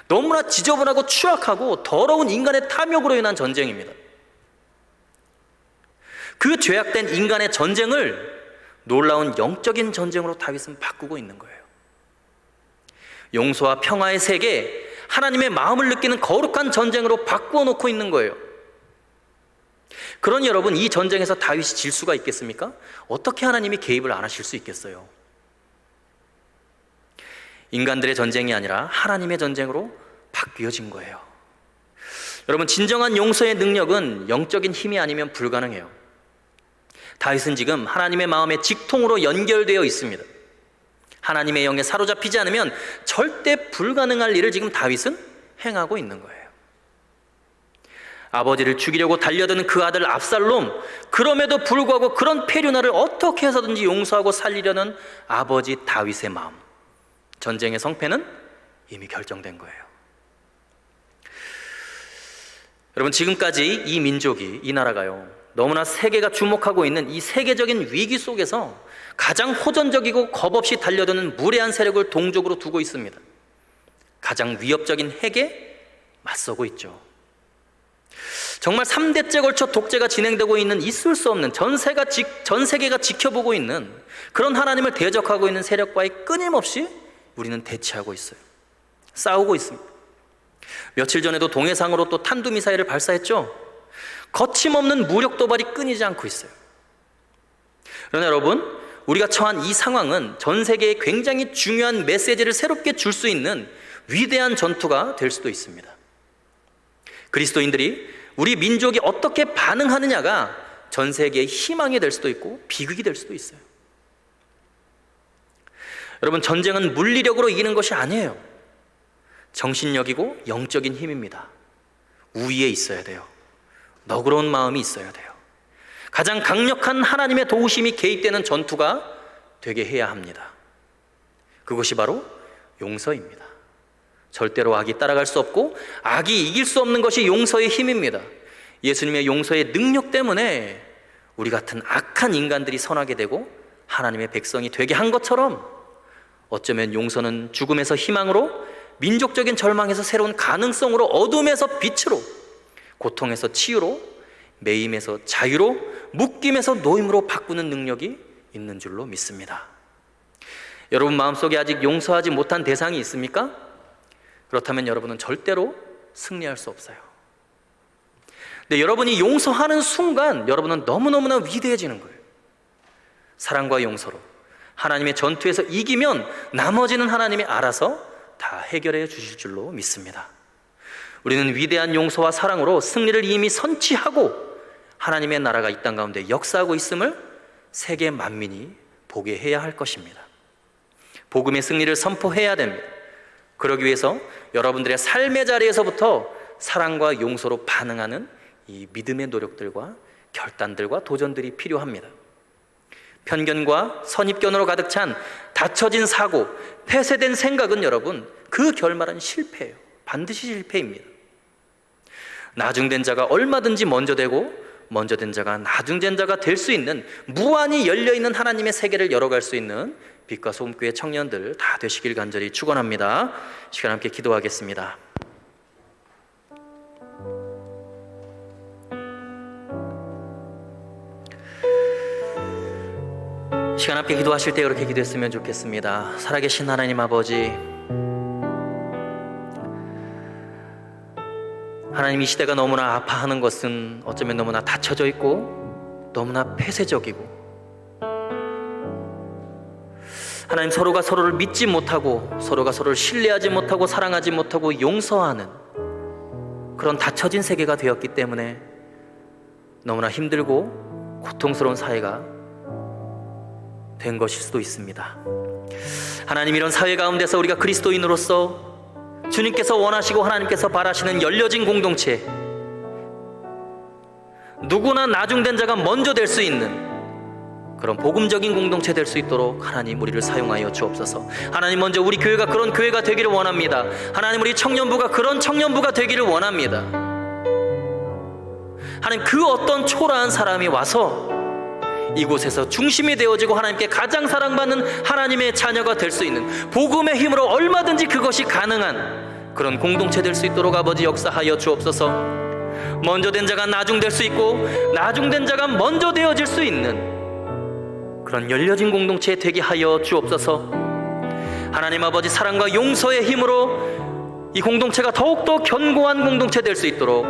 너무나 지저분하고 추악하고 더러운 인간의 탐욕으로 인한 전쟁입니다. 그 죄악된 인간의 전쟁을 놀라운 영적인 전쟁으로 다윗은 바꾸고 있는 거예요. 용서와 평화의 세계, 하나님의 마음을 느끼는 거룩한 전쟁으로 바꾸어 놓고 있는 거예요. 그러니 여러분, 이 전쟁에서 다윗이 질 수가 있겠습니까? 어떻게 하나님이 개입을 안 하실 수 있겠어요? 인간들의 전쟁이 아니라 하나님의 전쟁으로 바뀌어진 거예요. 여러분, 진정한 용서의 능력은 영적인 힘이 아니면 불가능해요. 다윗은 지금 하나님의 마음의 직통으로 연결되어 있습니다. 하나님의 영에 사로잡히지 않으면 절대 불가능할 일을 지금 다윗은 행하고 있는 거예요. 아버지를 죽이려고 달려드는 그 아들 압살롬, 그럼에도 불구하고 그런 페류나를 어떻게 해서든지 용서하고 살리려는 아버지 다윗의 마음, 전쟁의 성패는 이미 결정된 거예요. 여러분, 지금까지 이 민족이, 이 나라가요, 너무나 세계가 주목하고 있는 이 세계적인 위기 속에서 가장 호전적이고 겁없이 달려드는 무례한 세력을 동족으로 두고 있습니다. 가장 위협적인 핵에 맞서고 있죠. 정말 3대째 걸쳐 독재가 진행되고 있는, 있을 수 없는, 전 세계가 지켜보고 있는 그런 하나님을 대적하고 있는 세력과의 끊임없이 우리는 대치하고 있어요. 싸우고 있습니다. 며칠 전에도 동해상으로 또 탄두미사일을 발사했죠. 거침없는 무력 도발이 끊이지 않고 있어요. 그러나 여러분, 우리가 처한 이 상황은 전 세계에 굉장히 중요한 메시지를 새롭게 줄 수 있는 위대한 전투가 될 수도 있습니다. 그리스도인들이, 우리 민족이 어떻게 반응하느냐가 전 세계의 희망이 될 수도 있고 비극이 될 수도 있어요. 여러분, 전쟁은 물리력으로 이기는 것이 아니에요. 정신력이고 영적인 힘입니다. 우위에 있어야 돼요. 너그러운 마음이 있어야 돼요. 가장 강력한 하나님의 도우심이 개입되는 전투가 되게 해야 합니다. 그것이 바로 용서입니다. 절대로 악이 따라갈 수 없고 악이 이길 수 없는 것이 용서의 힘입니다. 예수님의 용서의 능력 때문에 우리 같은 악한 인간들이 선하게 되고 하나님의 백성이 되게 한 것처럼, 어쩌면 용서는 죽음에서 희망으로, 민족적인 절망에서 새로운 가능성으로, 어둠에서 빛으로, 고통에서 치유로, 매임에서 자유로, 묶임에서 노임으로 바꾸는 능력이 있는 줄로 믿습니다. 여러분 마음속에 아직 용서하지 못한 대상이 있습니까? 그렇다면 여러분은 절대로 승리할 수 없어요. 근데 여러분이 용서하는 순간 여러분은 너무너무나 위대해지는 거예요. 사랑과 용서로 하나님의 전투에서 이기면 나머지는 하나님이 알아서 다 해결해 주실 줄로 믿습니다. 우리는 위대한 용서와 사랑으로 승리를 이미 선취하고 하나님의 나라가 이 땅 가운데 역사하고 있음을 세계 만민이 보게 해야 할 것입니다. 복음의 승리를 선포해야 됩니다. 그러기 위해서 여러분들의 삶의 자리에서부터 사랑과 용서로 반응하는 이 믿음의 노력들과 결단들과 도전들이 필요합니다. 편견과 선입견으로 가득 찬 닫혀진 사고, 폐쇄된 생각은 여러분 그 결말은 실패예요. 반드시 실패입니다. 나중된 자가 얼마든지 먼저 되고 먼저 된 자가 나중된 자가 될 수 있는, 무한히 열려있는 하나님의 세계를 열어갈 수 있는 빛과 소금교회 청년들 다 되시길 간절히 축원합니다. 시간 함께 기도하겠습니다. 시간 함께 기도하실 때 그렇게 기도했으면 좋겠습니다. 살아계신 하나님 아버지, 하나님 이 시대가 너무나 아파하는 것은 어쩌면 너무나 닫혀져 있고 너무나 폐쇄적이고, 하나님 서로가 서로를 믿지 못하고 서로가 서로를 신뢰하지 못하고 사랑하지 못하고 용서하는 그런 닫혀진 세계가 되었기 때문에 너무나 힘들고 고통스러운 사회가 된 것일 수도 있습니다. 하나님, 이런 사회 가운데서 우리가 그리스도인으로서 주님께서 원하시고 하나님께서 바라시는 열려진 공동체, 누구나 나중된 자가 먼저 될 수 있는 그런 복음적인 공동체 될 수 있도록 하나님 우리를 사용하여 주옵소서. 하나님, 먼저 우리 교회가 그런 교회가 되기를 원합니다. 하나님, 우리 청년부가 그런 청년부가 되기를 원합니다. 하나님, 그 어떤 초라한 사람이 와서 이곳에서 중심이 되어지고 하나님께 가장 사랑받는 하나님의 자녀가 될 수 있는, 복음의 힘으로 얼마든지 그것이 가능한 그런 공동체 될 수 있도록 아버지 역사하여 주옵소서. 먼저 된 자가 나중 될 수 있고 나중된 자가 먼저 되어질 수 있는 그런 열려진 공동체 되게 하여 주옵소서. 하나님 아버지, 사랑과 용서의 힘으로 이 공동체가 더욱더 견고한 공동체 될 수 있도록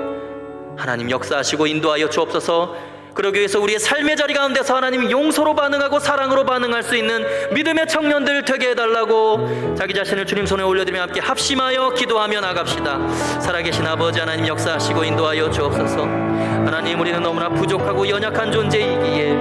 하나님 역사하시고 인도하여 주옵소서. 그러기 위해서 우리의 삶의 자리 가운데서 하나님 용서로 반응하고 사랑으로 반응할 수 있는 믿음의 청년들 되게 해달라고 자기 자신을 주님 손에 올려드리며 함께 합심하여 기도하며 나갑시다. 살아계신 아버지 하나님, 역사하시고 인도하여 주옵소서. 하나님, 우리는 너무나 부족하고 연약한 존재이기에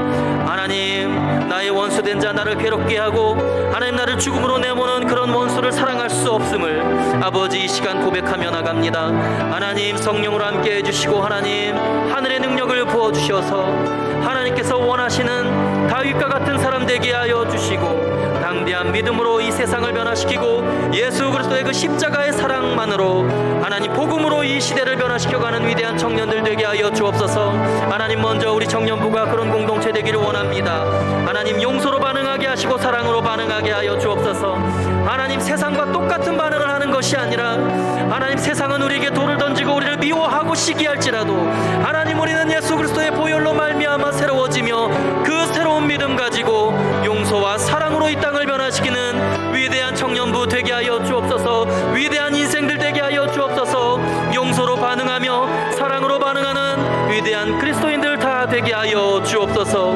하나님, 나의 원수된 자, 나를 괴롭게 하고 하나님 나를 죽음으로 내모는 그런 원수를 사랑할 수 없음을 아버지 이 시간 고백하며 나갑니다. 하나님, 성령으로 함께 해주시고 하나님 하늘의 능력을 부어주셔서 하나님께서 원하시는 다윗과 같은 사람 되게 하여 주시고 당대한 믿음으로 이 세상을 변화시키고 예수 그리스도의 그 십자가의 사랑만으로 하나님 복음으로 이 시대를 변화시켜가는 위대한 청년들 되게 하여 주옵소서. 하나님, 먼저 우리 청년부가 그런 공동체 되기를 원합니다. 하나님, 용서로 반응하게 하시고 사랑으로 반응하게 하여 주옵소서. 하나님, 세상과 똑같은 반응을 하는 것이 아니라 하나님, 세상은 우리에게 돌을 던지고 우리를 미워하고 시기할지라도 하나님, 우리는 예수 그리스도의 보혈로 말미암아 새로워지며 그 새로운 믿음 가지고 용서와 사랑으로 이 땅을 변화시키는 위대한 청년부 되게 하여 주옵소서. 위대한 인생들 되게 하여 주옵소서. 용서로 반응하며 사랑으로 반응하는 위대한 그리스도인들 다 되게 하여 주옵소서.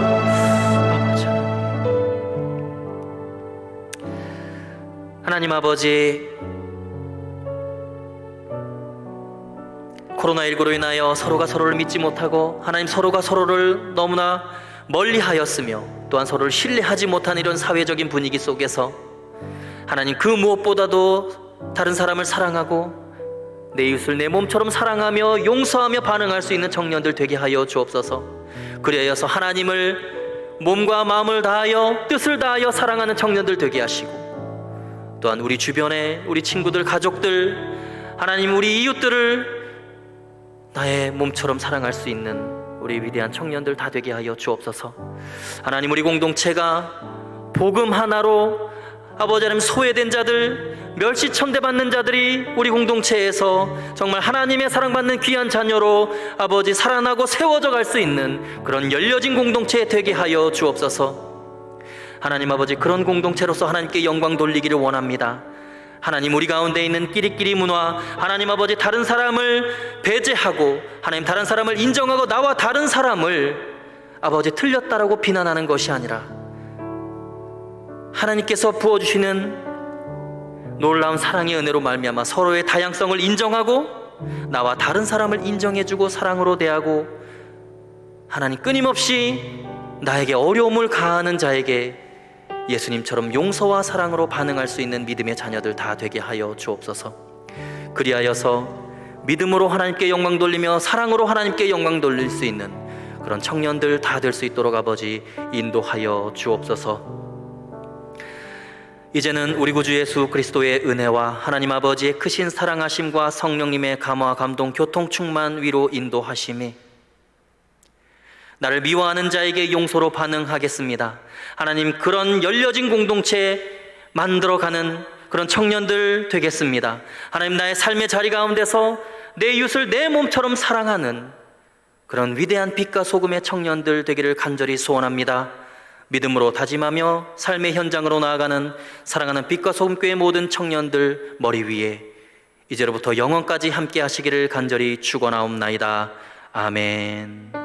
하나님 아버지, 코로나19로 인하여 서로가 서로를 믿지 못하고 하나님 서로가 서로를 너무나 멀리하였으며 또한 서로를 신뢰하지 못한 이런 사회적인 분위기 속에서 하나님, 그 무엇보다도 다른 사람을 사랑하고 내 이웃을 내 몸처럼 사랑하며 용서하며 반응할 수 있는 청년들 되게 하여 주옵소서. 그리하여서 하나님을 몸과 마음을 다하여 뜻을 다하여 사랑하는 청년들 되게 하시고 또한 우리 주변에 우리 친구들, 가족들, 하나님 우리 이웃들을 나의 몸처럼 사랑할 수 있는 우리 위대한 청년들 다 되게 하여 주옵소서. 하나님 우리 공동체가 복음 하나로 아버지 하나님 소외된 자들, 멸시천대받는 자들이 우리 공동체에서 정말 하나님의 사랑받는 귀한 자녀로 아버지 살아나고 세워져 갈 수 있는 그런 열려진 공동체 되게 하여 주옵소서. 하나님 아버지, 그런 공동체로서 하나님께 영광 돌리기를 원합니다. 하나님 우리 가운데 있는 끼리끼리 문화, 하나님 아버지 다른 사람을 배제하고 하나님 다른 사람을 인정하고 나와 다른 사람을 아버지 틀렸다라고 비난하는 것이 아니라 하나님께서 부어주시는 놀라운 사랑의 은혜로 말미암아 서로의 다양성을 인정하고 나와 다른 사람을 인정해주고 사랑으로 대하고 하나님 끊임없이 나에게 어려움을 가하는 자에게 예수님처럼 용서와 사랑으로 반응할 수 있는 믿음의 자녀들 다 되게 하여 주옵소서. 그리하여서 믿음으로 하나님께 영광 돌리며 사랑으로 하나님께 영광 돌릴 수 있는 그런 청년들 다 될 수 있도록 아버지 인도하여 주옵소서. 이제는 우리 구주 예수 그리스도의 은혜와 하나님 아버지의 크신 사랑하심과 성령님의 감화 감동 교통 충만 위로 인도하심이 나를 미워하는 자에게 용서로 반응하겠습니다. 하나님 그런 열려진 공동체 만들어가는 그런 청년들 되겠습니다. 하나님 나의 삶의 자리 가운데서 내 이웃을 내 몸처럼 사랑하는 그런 위대한 빛과 소금의 청년들 되기를 간절히 소원합니다. 믿음으로 다짐하며 삶의 현장으로 나아가는 사랑하는 빛과 소금교회 모든 청년들 머리 위에 이제로부터 영원까지 함께 하시기를 간절히 축원하옵나이다. 아멘.